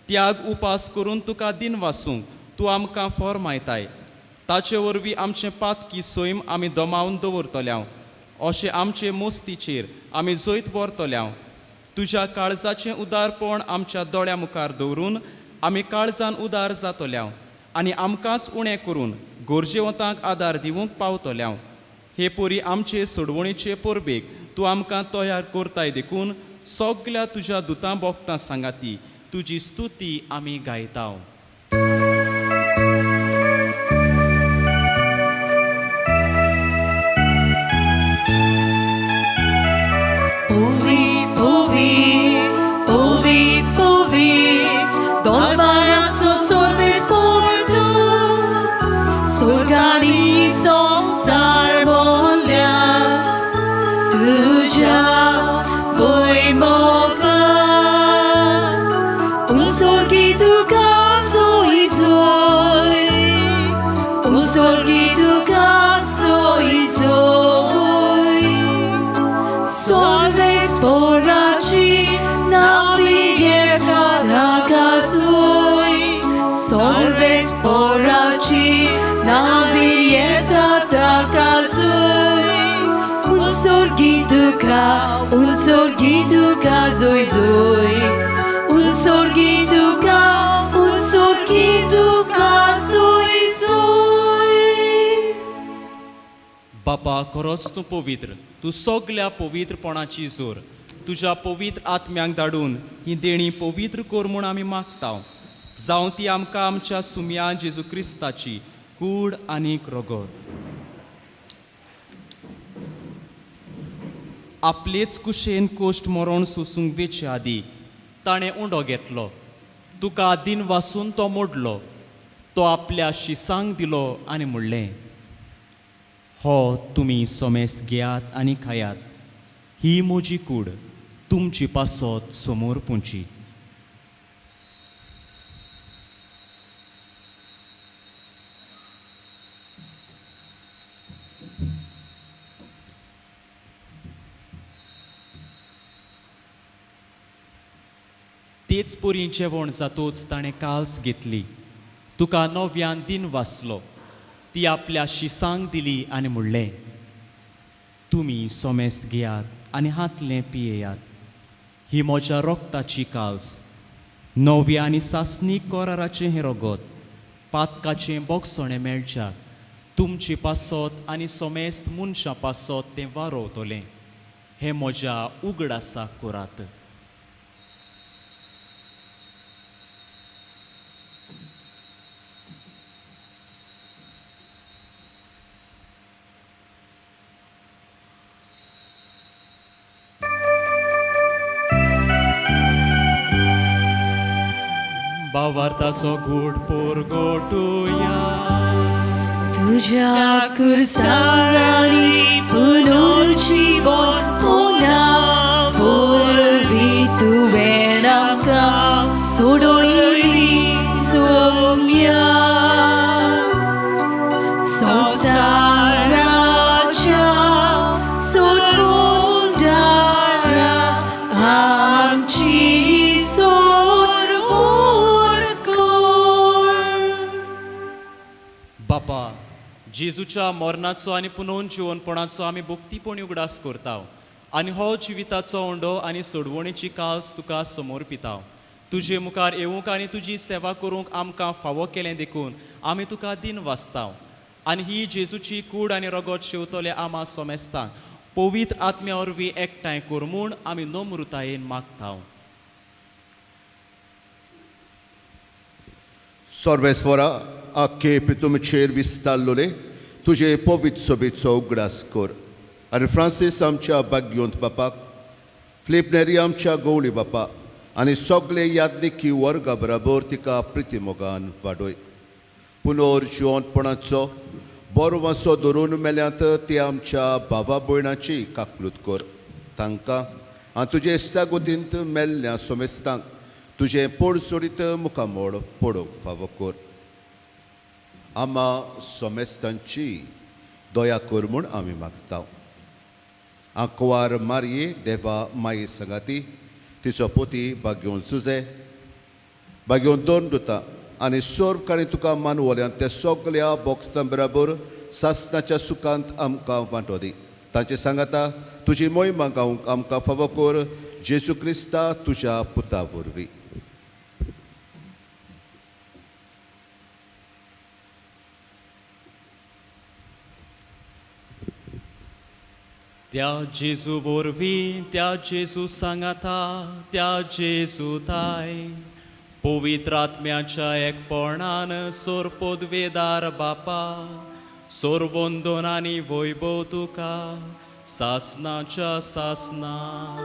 त्याग उपास करून तुका दिन वासूंक तूं आमकां फरमायताय. ताचे वरवीं आमचें पातकी सैम आमी दोमावन दवरतल्या. अशें आमचे मोस्तीचेर आमी जैत व्हरतल्या. तुज्या काळजाचें उदारपण आमच्या दोळ्या मुखार दवरून आमी काळजान उदार जातल्या आनी आमकांच उणें करून गोरजेवंतांक आदार दिवंक पावतल्या. हे पोरी आमचे सोडवणीचे परबेक तूं आमकां तयार करताय देखून सगल्या तुज्या दुतां भोगतां सांगाती तुजी स्तुती आमी गायता. Un sorgituka zoi zoi, un sorgituka zoi zoi. बापा, खरोच तूं पवित्र, तूं सगल्या पवित्रपणाची जोर तुज्या पवित्र आत्म्यांक धाडून ही देणी पवित्र कर म्हूण आमी मागता. जावं ती आमकां आमच्या सुम्या जेजू क्रिस्ताची कूड आनीक रगत. आपलेच कुशेन कोश्ट मरण सोसूंक वेचे आदी ताणें उंडो घेतलो. तुका दिन वासून तो मोडलो. तो आपल्या शिसांक दिलो आनी म्हणलें, हो तुमी सोमेस्त घेयात आनी खायात. ही म्हजी कूड तुमची पासत समोर पुंची. तेच पोरी जेवण जातूच ताणें काल्स घेतली. तुका नव्यान दिन वाचलो. ती आपल्या शिसांक दिली आनी म्हणलें, तुमी सोमेस्त घेयात आनी हातलें पियेयात. ही म्हज्या रोगताची काल्स, नव्या आनी सासनीक कोराराचें हें रगत, पातकाचें बोगसोणें मेळच्या तुमची पासत आनी सोमेस्त मनशां पासत तें वारोवतलें. हें म्हज्या उगडासाक करात. भावार्थाचो घोट पोरगोटुया. तुझ्या कुरसांनी पुनर्जीवन होना पूर्वी तुवें आमकां सोडोयली सोम्या. संवसाराच्या सोडवणदारा आमची सोडवण कर. बापा, जेजूच्या मरणाचो आनी पुनर्जीवनपणाचो आमी भक्तीपणी उगडास करता आनी हो जिविताचो ओंडो आनी सोडवणेची काल्स तुका समोर पिता. तुजे मुखार येवंक आनी तुजी सेवा करूंक आमकां फावो केलें देखून आमी तुका दिन वाचता. आनी ही जेजूची कूड आनी रगत शेवतले आमा सोमेस्तांक पवित्र आत्म्या वरवीं एकठांय कर म्हूण आमी नम्रतायेन मागता. सर्वेस्वरा, आख्खे पितुमचेर विस्तारलोले तुजे पवित्र सोबेचो उगडास कर. आनी फ्रांसीस आमच्या भाग्यवंत बापाक, फिलिप नेरी आमच्या गवळी बापा आनी सगळे याज्ञिकी वर्गा बराबर तिका प्रिती मोगान वाडोय. पुनर्जीवनपणाचो बरो वासो धरून मेल्यांत ते आमच्या भावा भयणाची काकलूत कर तांकां आनी तुजे इश्टागोतींत मेल्ल्या सोमेस्तांक तुजें पोड सोडीत मुखामोड पडोवंक फावो कर. आमा सोमेस्तांची दया कर म्हूण आमी मागता. आंकवार मारये देवा माये संगाती तिचो पोती भाग्योन सुजे भाग्योन दोन दुता आनी सोर्व काणी तुका मानवल्यान ते सगल्या भोगतां बराबर सासणाच्या सुखांत आमकां वांटो दी. तांचे सांगाता तुजी मोहिमा गावंक आमकां फावो कर जेजू क्रिस्ता तुज्या पुता वरवीं. त्या जेजू वरवीं त्या जेजू सांगाता त्या जेजू ताय पवित्र आत्म्याच्या एकपणान सोर पदवेदार बापा सोर वंदन आनी वैभव तुका सासणाच्या सासणाक.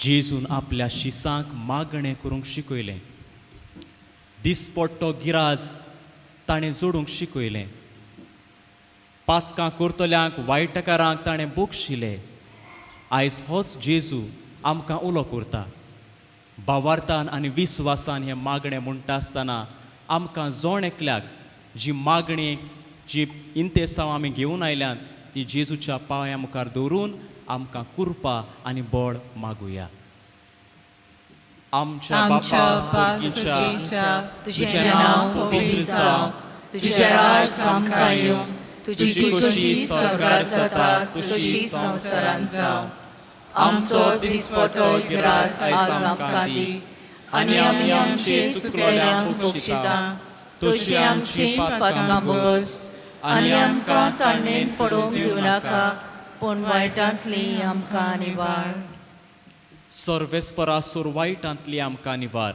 जेजून आपल्या शिसांक मागणें करूंक शिकयलें. दिसपट्टो गिराज ताणें जोडूंक शिकयलें. पातकां करतल्यांक वायटकारांक ताणें बक्षिलें. आयज होच जेजू आमकां उलो करता. भावार्थान आनी विस्वासान हें मागणें म्हणटा आसतना आमकां जोण एकल्याक जी मागणी जी इंतेसांव आमी घेवन आयल्यात ती जेजूच्या पांया मुखार दवरून आमकां कृपा आनी बळ मागुया. आमच्या बापा सुर्गीच्या तुझें नांव पवित्र जावं, तुजें राज आमकां येवं, तुजी खुशी स्वर्गार जाता तशी संवसारांत जावं. आमचो दिसपट्टो गिरास आज आमकां दी आनी आमी आमचे चुकलेल्यांक बक्षिता तशी आमची पातकां बोगस आनी आमकां ताणेन पडोवंक दिवं नाका पूण वायटांतली आमकां निवार. सर्वेस्परासोर वायटांतली आमकां निवार.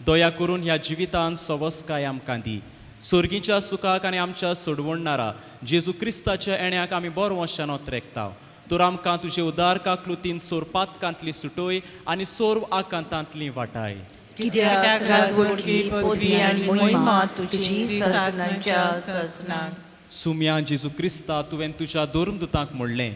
दया करून ह्या जिवितांत सवस्काय आमकां दी. सुर्गीच्या सुखाक आनी आमच्या सोडवणारा जेजू क्रिस्ताच्या येण्याक आमी बरो वशानो त्रेकताव. तर आमकां तुजे उदार काकलुतीन सोर पातकांतली सुटोय आनी सोर्व आकांतांतली वाटाय. कित्याक राजवटली पदवी आनी मोहिमा तुजी ससनांच्या ससनान. सुम्या जेजू क्रिस्ता तुवें तुज्या धर्मदुतांक म्हणलें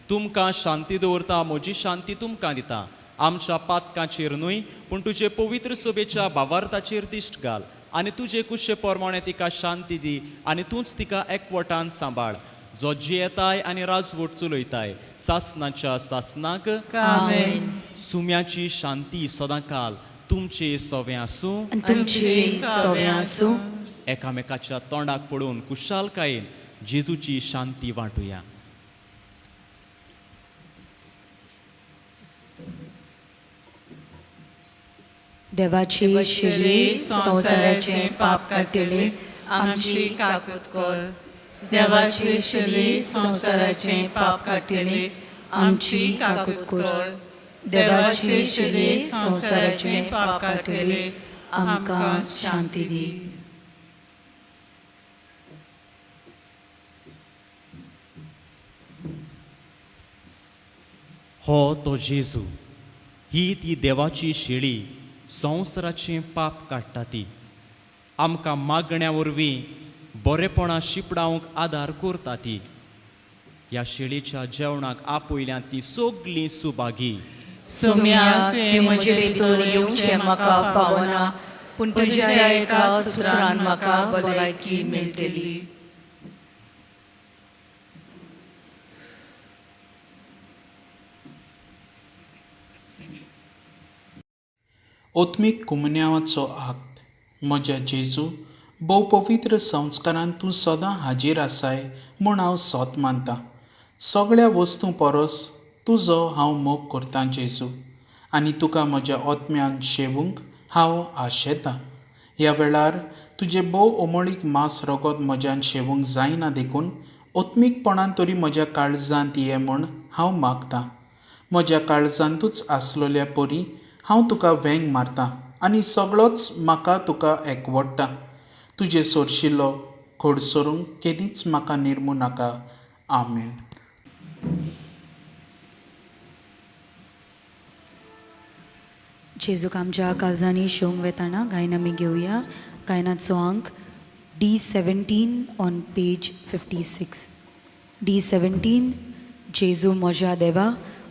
तुमकां शांती दवरता म्हजी शांती तुमकां दिता. आमच्या पातकांचेर न्हय पूण तुजे पवित्र सभेच्या भावार्थाचेर दिश्ट घाल आनी तुजे कुशे प्रमाणे तिका शांती दी आनी तूंच तिका एकवटान सांबाळ जो जियेताय आनी राजवट चलयताय सासनाच्या सासनाक. आमेन. सुम्याची शांती सदांकाल तुमचे सवें आसूं. तुमची सवें आसूं. एकामेकाच्या तोंडाक पडून कुशालकायेन जेजूची शांती वांटुया. देवाची शिली संवसाराचे पाप कातिले आमची काकूत कर. देवाची शिली संवसाराचे पाप कातिले आमची काकूत कर. देवाची शिली संवसाराचे पाप कातिले आमकां शांती दी. हो तो जेजू ही ती देवाची शेळी संवसाराचें पाप काडटा ती. आमकां मागण्या वरवीं बरेपणां शिपडावंक आदार करता ती. ह्या शेळीच्या जेवणाक आपयल्यान ती सगलीं सुभागी. सुम्या तुवें म्हजे भितर येवचें म्हाका फावना पूण तुज्या एका सुत्रान म्हाका भलायकी मेळटली. ओत्मीक कुमन्यावाचो आक्त. म्हज्या जेजू भोव पवित्र संस्कारांत तूं सदां हाजीर आसाय म्हूण हांव सोत मानतां. सगळ्या वस्तू परस तुजो हांव मोग करतां जेजू आनी तुका म्हज्या ओत्म्यान शेवूंक हांव आशेतां. ह्या वेळार तुजे भोव ओमळीक मांस रगत म्हज्यान शेवूंक जायना देखून ओत्मीकपणान तरी म्हज्या काळजांत ये म्हूण हांव मागतां. म्हज्या काळजांतूच आसलोल्या परी हांव तुका वेंग मारतां आनी सगळोच म्हाका तुका एकवडटा. तुजे सोरशिल्लो खोडसरूंक केदींच म्हाका निर्मू नाका. आमेन. जेजूक आमच्या काळजांनी शोंग वेताना गायन आमी घेवया. गायनाचो अंक D17 ऑन पेज 56. D17 जेजू म्हज्या देवा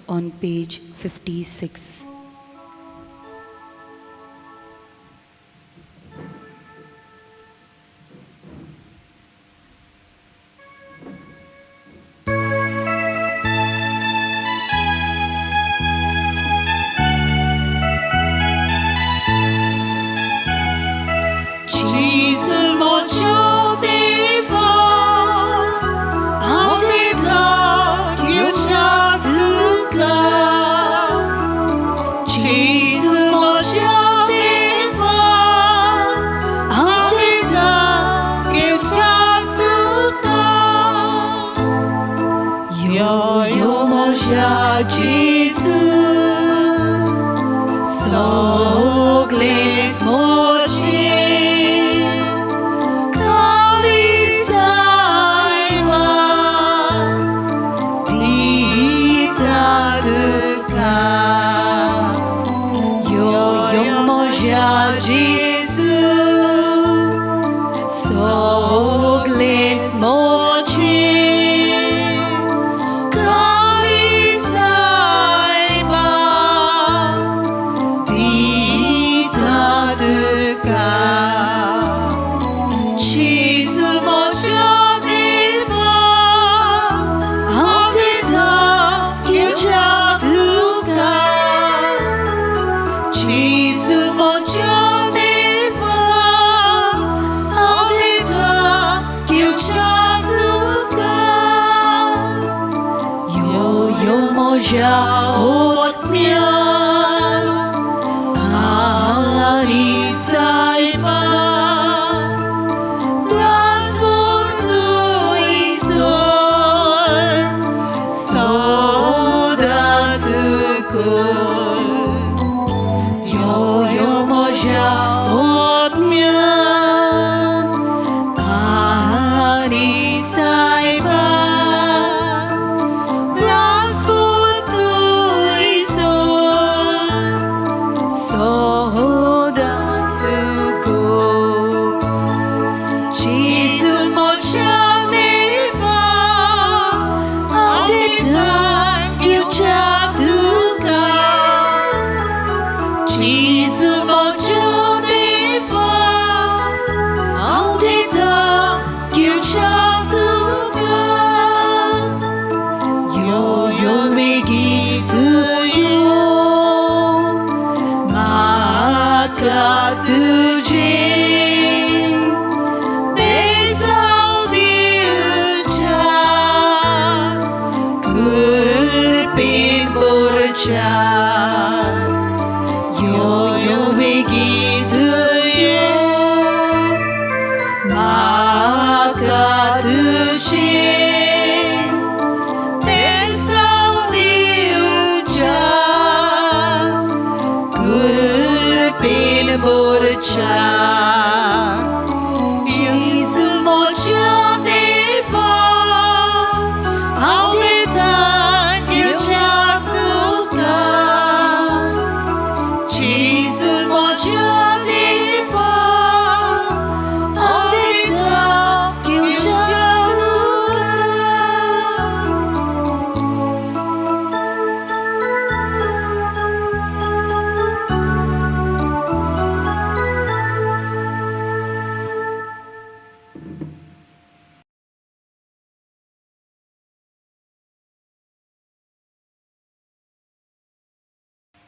on page 56. Jesus mocho deva, amteta yucha duka. Jesus mocho deva, amteta yucha duka. Yo moja Jesus, so glad mochi.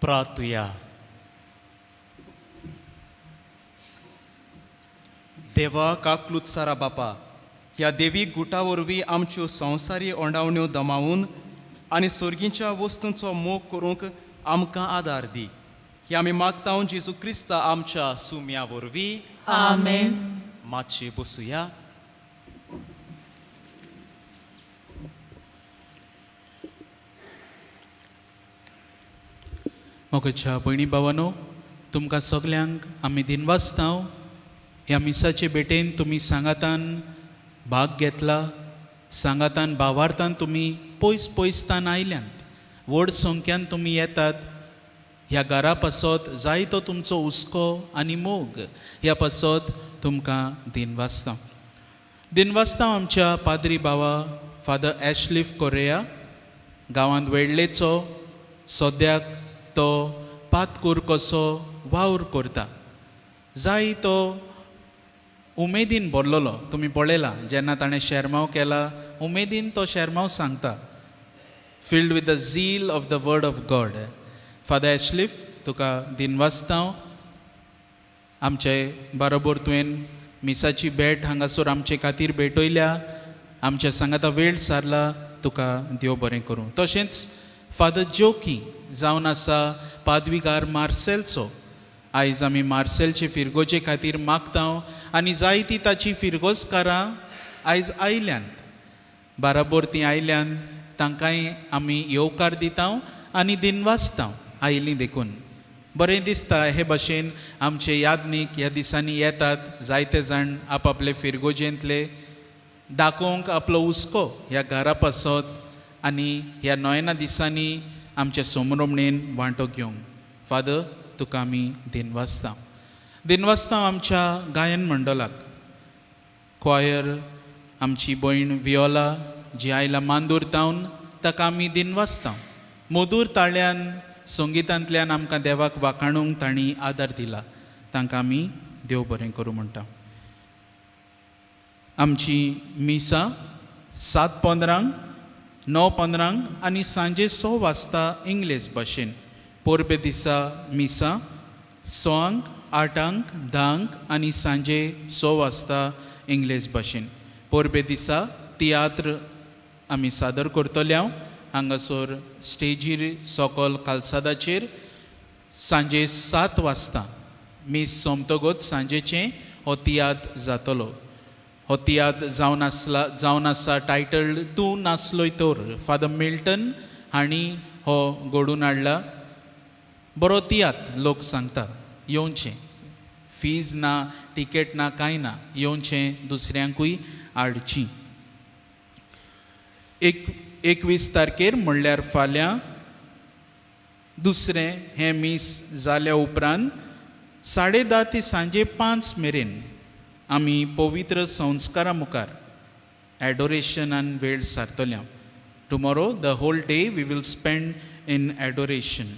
प्रार्थुया. देवा काकलूत सारा बापा, ह्या देवीक गुटा वरवीं आमच्यो संवसारी ओंडावण्यो दमावून आनी सोर्गींच्या वस्तूंचो मोग करूंक आमकां आदार दी. हे आमी मागता जेजू क्रिस्ता आमच्या सुम्या वरवीं. आमेन. मातशी बसूया. मोगाच्या भयणी भावानो, तुमकां सगल्यांक आमी दिनवासतांव. ह्या मिसाचे भेटेन तुमी सांगातान भाग घेतला. सांगातान भावार्थान तुमी पयस पयसतान आयल्यांत. व्हड संख्यान तुमी येतात. ह्या घरा पासत जायतो तुमचो उस्को आनी मोग ह्या पासत तुमकां दिनवासता आमच्या पाद्री बावा फादर ॲशलिफ कोरेया गांवांत वेळ्ळेचो सद्याक तो पातकूर कसो वावर करता जाय तो उमेदीन बोरलोलो तुमी पळयला जेन्ना ताणें शेरमांव केला उमेदीन तो शेरमांव सांगता filled with the zeal of the word of God. Father Ashliff, तुका दिनवासतांव आमचे बरोबर तुवें मिसाची भेट हांगासर आमचे खातीर भेटयल्या आमच्या सांगाता वेळ सारला तुका देव बरें करूं. तशेंच फादर जोकी जावन आसा पादवीगार मार्सेलचो आयज आमी मार्सेलचे फिरगोचे खातीर मागतांव आनी जायतीं ताची फिरगोजकारां आयज आयल्यांत बराबर तीं आयल्यांत तांकांय आमी येवकार दितांव आनी दिनवासतांव आयलीं देखून बरें दिसता हे भाशेन आमचे यादनीक ह्या दिसांनी येतात जायते जाण आपआपले फिरगोजेंतले दाखोवंक आपलो हुस्को ह्या घरा पासत आनी ह्या नोयना दिसांनी आमच्या सोमरमणेन वांटो घेवंक. फादर तुका आमी दिनवासतांव आमच्या गायन मंडलाक क्वायर आमची भयण वियोला जी आयला मांदूर तावन ताका आमी दिनवासतांव मधूर ताळ्यान संगितांतल्यान आमकां देवाक वाखाणूंक तांणी आदार दिला तांकां आमी देव बरें करूं म्हणटा. आमची मिसा 7:15 9:15 आनी सांजे 6 वाजता इंग्लीश भाशेन. पोरबे दिसा मिसा 6:00 8:00 10:00 आनी सांजे 6 वाजता इंग्लीश भाशेन. पोरबे दिसा तियात्र आमी सादर करतले हांगासर स्टेजीर सकल कालसादाचेर सांजे 7 वाजता मीस सोमतगोच सांजेचें हो तियात्र जातलो. हो तियात्र जावन आसा टायटल्ड तूं नासलोय तर. फादर मिल्टन हांणी हो घडोवन हाडला. बरो तियात्र लोक सांगता येवचें फीज ना टिकेट ना कांय ना येवचें दुसऱ्यांकूय हाडची. 21 तारखेर म्हणल्यार फाल्यां दुसरें हें मीस जाल्या उपरांत 10:30 ते सांजे 5 मेरेन आमी पवित्र संस्कारा मुखार एडोरेशनान वेळ सारतल्या. Tomorrow the whole day we will spend in adoration.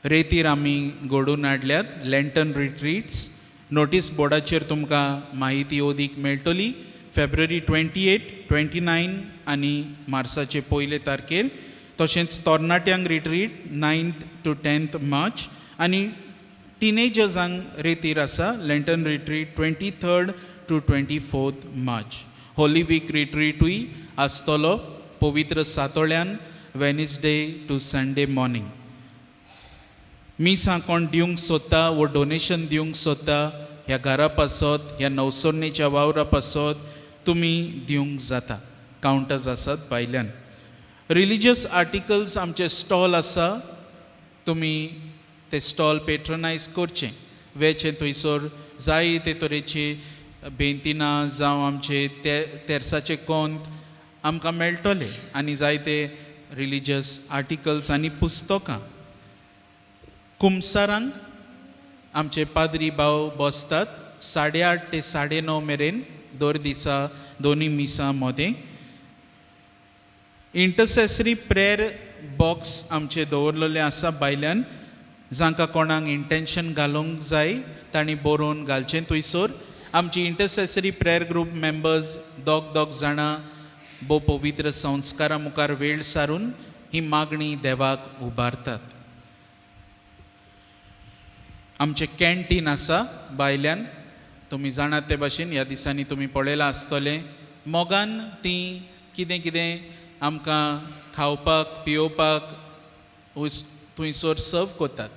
रेतीर आमी घडोवन हाडल्यात लँटन रिट्रीट्स. नोटीस बोर्डाचेर तुमकां माहिती ओदीक मेळटली. फेब्रुवारी 28, 29 आनी मार्चाचे 1 तारखेर. तशेंच तरणाट्यांक retreat 9th to 10th March आनी टिनेजर्सांक रेतीर आसा Lenten retreat 23rd to 24th March. Holy Week रिट्रीटूय आसतलो पवित्र सातोळ्यान वेनिसडे टू संडे मॉर्निंग. मिसां कोण दिवंक सोदता वो डोनेशन दिवंक सोदता ह्या घरा पासत ह्या नवसोन्नेच्या वावरा पासत तुमी दिवंक जाता. कावंटर्स आसात भायल्यान. रिलिजियस आर्टिकल्स आमचे स्टॉल आसा तुमी ते स्टॉल पेट्रनायज करचें. वेचें थंयसर जाय ते तरेची बेंतिनां जावं आमचे तेर्साचे कोंत आमकां मेळटले आनी जायते रिलिजियस आर्टिकल्स आनी पुस्तकां. कुमसारांक आमचे पाद्री भाव बसतात 8:30 ते 9:30 मेरेन दर दिसा दोनी मिसां मदें. इंटरसेसरी प्रेयर बॉक्स आमचे दवरलेले आसा भायल्यान. जांकां कोणाक इंटेंशन घालूंक जाय तांणी बरोवन घालचें थंयसर. आमची इंटरसेसरी प्रेयर ग्रूप मेंबर्स दोग जाणां भोव पवित्र संस्कारा मुखार वेळ सारून ही मागणी देवाक उबारतात. आमचें कॅन्टीन आसा भायल्यान. तुमी जाणात ते भाशेन ह्या दिसांनी तुमी पळयलां आसतलें मोगान तीं कितें कितें आमकां खावपाक पियोवपाक थंयसर सर्व करतात.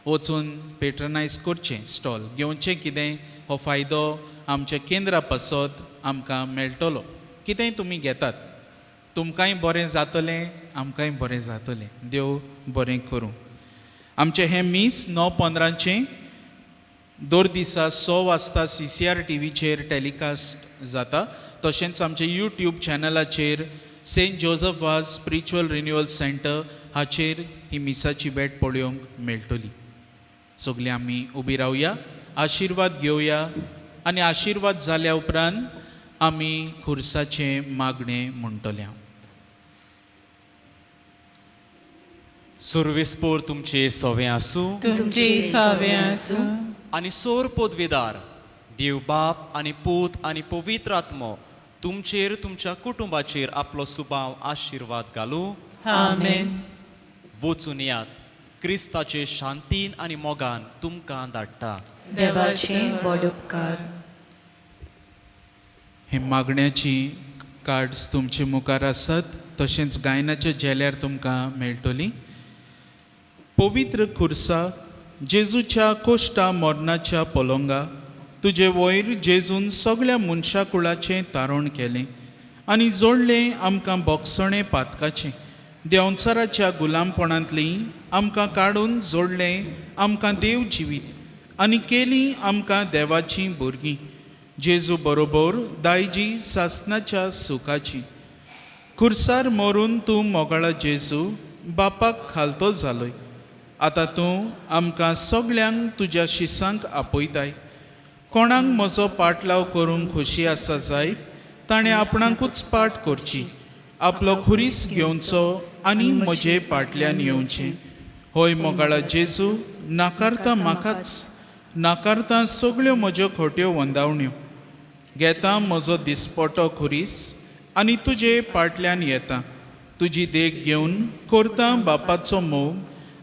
वचून पेट्रनायज करचें स्टॉल घेवचें कितें हो फायदो आमच्या केंद्रा पासत आमकां मेळटलो. कितेंय तुमी घेतात तुमकांय बरें जातलें आमकांय बरें जातलें. देव बरें करूं. आमचें हें मीस 9:15 दर दिसा 6 वाजता CCR टीव्हीचेर टॅलिकास्ट जाता. तशेंच आमच्या यूट्यूब चॅनलाचेर सेंट जोझफ वाज स्पिरिच्युअल रिन्युअल सेंटर हाचेर ही मिसाची भेट पळोवंक मेळटली. सगळीं आमी उबी रावया, आशिर्वाद घेवया आनी आशिर्वाद जाल्या उपरांत आमी खुर्साचें मागणें म्हणटले. सुरवेस्पोर तुमचे सोवे आसूं तुमचे सावे आसूं आनी सोर पदवीदार देव बाप आनी पूत आनी पवित्र आत्मो तुमचेर तुमच्या कुटुंबाचेर आपलो सुभाव आशिर्वाद घालूं. आमेन. वचून यात, क्रिस्ताचे शांतीन आनी मोगान तुमकां धाडटा. देवाचे व्हड उपकार. हे मागण्याची कार्ड्स तुमचे मुखार आसात, तशेंच गायनाच्या जेल्यार तुमकां मेळटली. पवित्र खुर्सा, जेजूच्या कोश्टा मरणाच्या पलंगा तुजे वयर जेजून सगळ्या मनशा कुळाचें तारण केलें आनी जोडलें आमकां बोगसणे पातकाचें. देंवचाराच्या गुलामपणांतली आमकां काडून जोडलें आमकां देव जिवीत आनी केलीं आमकां देवाचीं भुरगीं. जेजू बरोबर दायजी सासणाच्या सुखाची. खुर्सार मरून तूं मोगाळा जेजू बापाक खालतो जालोय. आतां तूं आमकां सगळ्यांक तुज्या शिसांक आपयताय. कोणाक म्हजो पाटलाव करूंक खोशी आसा जायत ताणें आपणाकूच पाट करची, आपलो खुरीस घेवचो आनी म्हजे फाटल्यान येवचें. होय मोगाळा जेजू, नाकारता म्हाकाच, नाकारता सगळ्यो म्हज्यो खोट्यो वंदावण्यो. घेता म्हजो दिसपटो खुरीस आनी तुजे फाटल्यान येता. तुजी देख घेवन करता बापाचो मोग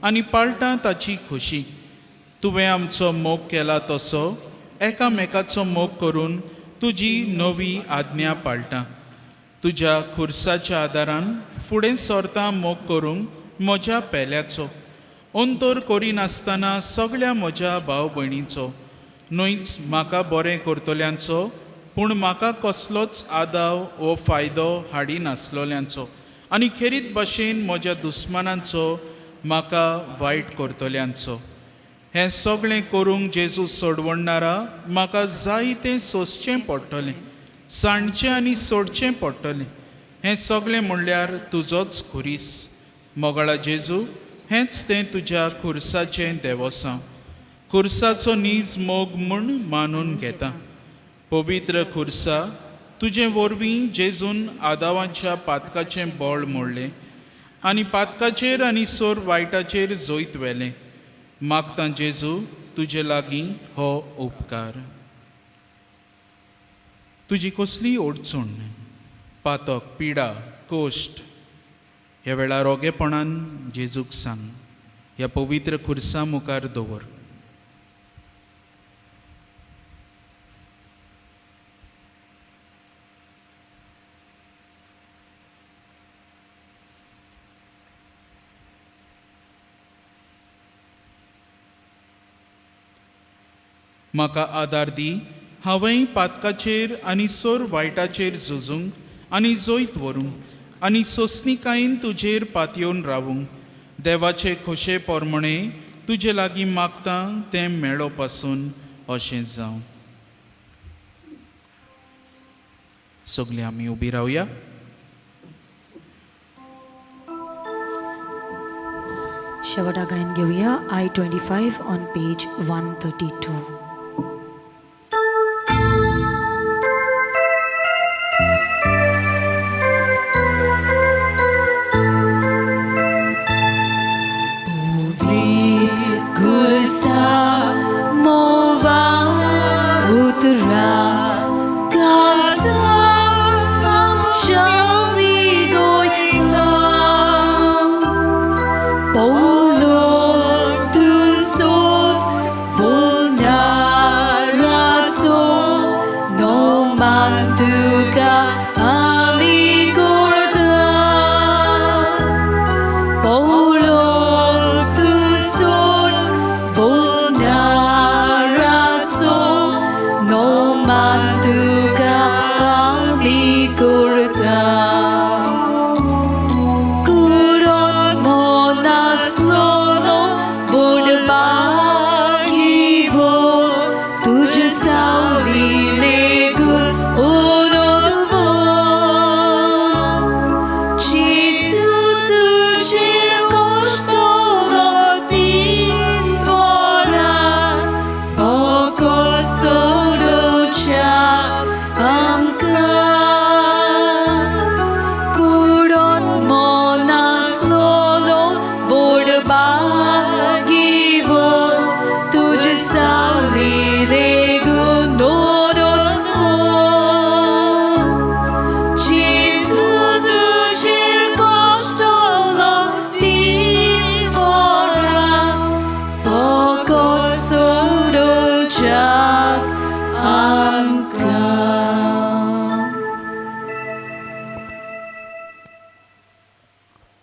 आनी पाळटा ताची खोशी. तुवें आमचो मोग केला तसो एकामेकाचो मोग करून तुजी नवी आज्ञा पाळटा. तुज्या खुर्साच्या आदारान फुडें सरता मोग करूंक म्हज्या पेल्याचो. अंतर करिनासतना सगळ्या म्हज्या भाव भयणींचो. न्हयच म्हाका बरें करतल्यांचो, पूण म्हाका कसलोच आदाव वो फायदो हाडिनासलोल्यांचो आनी खेरीत भाशेन म्हज्या दुस्मानांचो, म्हाका वायट करतल्यांचो. हें सगळें करूंक जेजू सोडवणारा म्हाका जाय तें सोंसचें पडटलें, सांडचें आनी सोडचें पडटलें. हें सगळें म्हणल्यार तुजोच खुरीस. मोगाळा जेजू, हेंच तें तुज्या खुर्साचें देवसांव. खुर्साचो नीज मोग म्हूण मानून घेता. पवित्र खुर्सा, तुजे वरवीं जेजून आदावाच्या पातकाचें बोळ मोडलें आनी पातकाचेर आनी सोर वायटाचेर जोयत व्हेलें. मागता जेजू तुजे लागीं हो उपकार. तुजी कसली अडचण, पातक, पिडा, कोश्ट ह्या वेळार ओगेपणान जेजूक सांग. ह्या पवित्र खुर्सा मुखार दवर. म्हाका आदार दी. हांवें पातकाचेर आनी सोर वायटाचेर झुजूंक आनी जोयत व्हरूंक आनी सोंसणीकायेन तुजेर पातयेवन रावूंक. देवाचे खोशे पोरमणे तुजे लागीं मागता तें मेळो पासून अशें जावं. सगळीं आमी उबी रावया. शेवटा गायन घेऊया I-25 on page 132.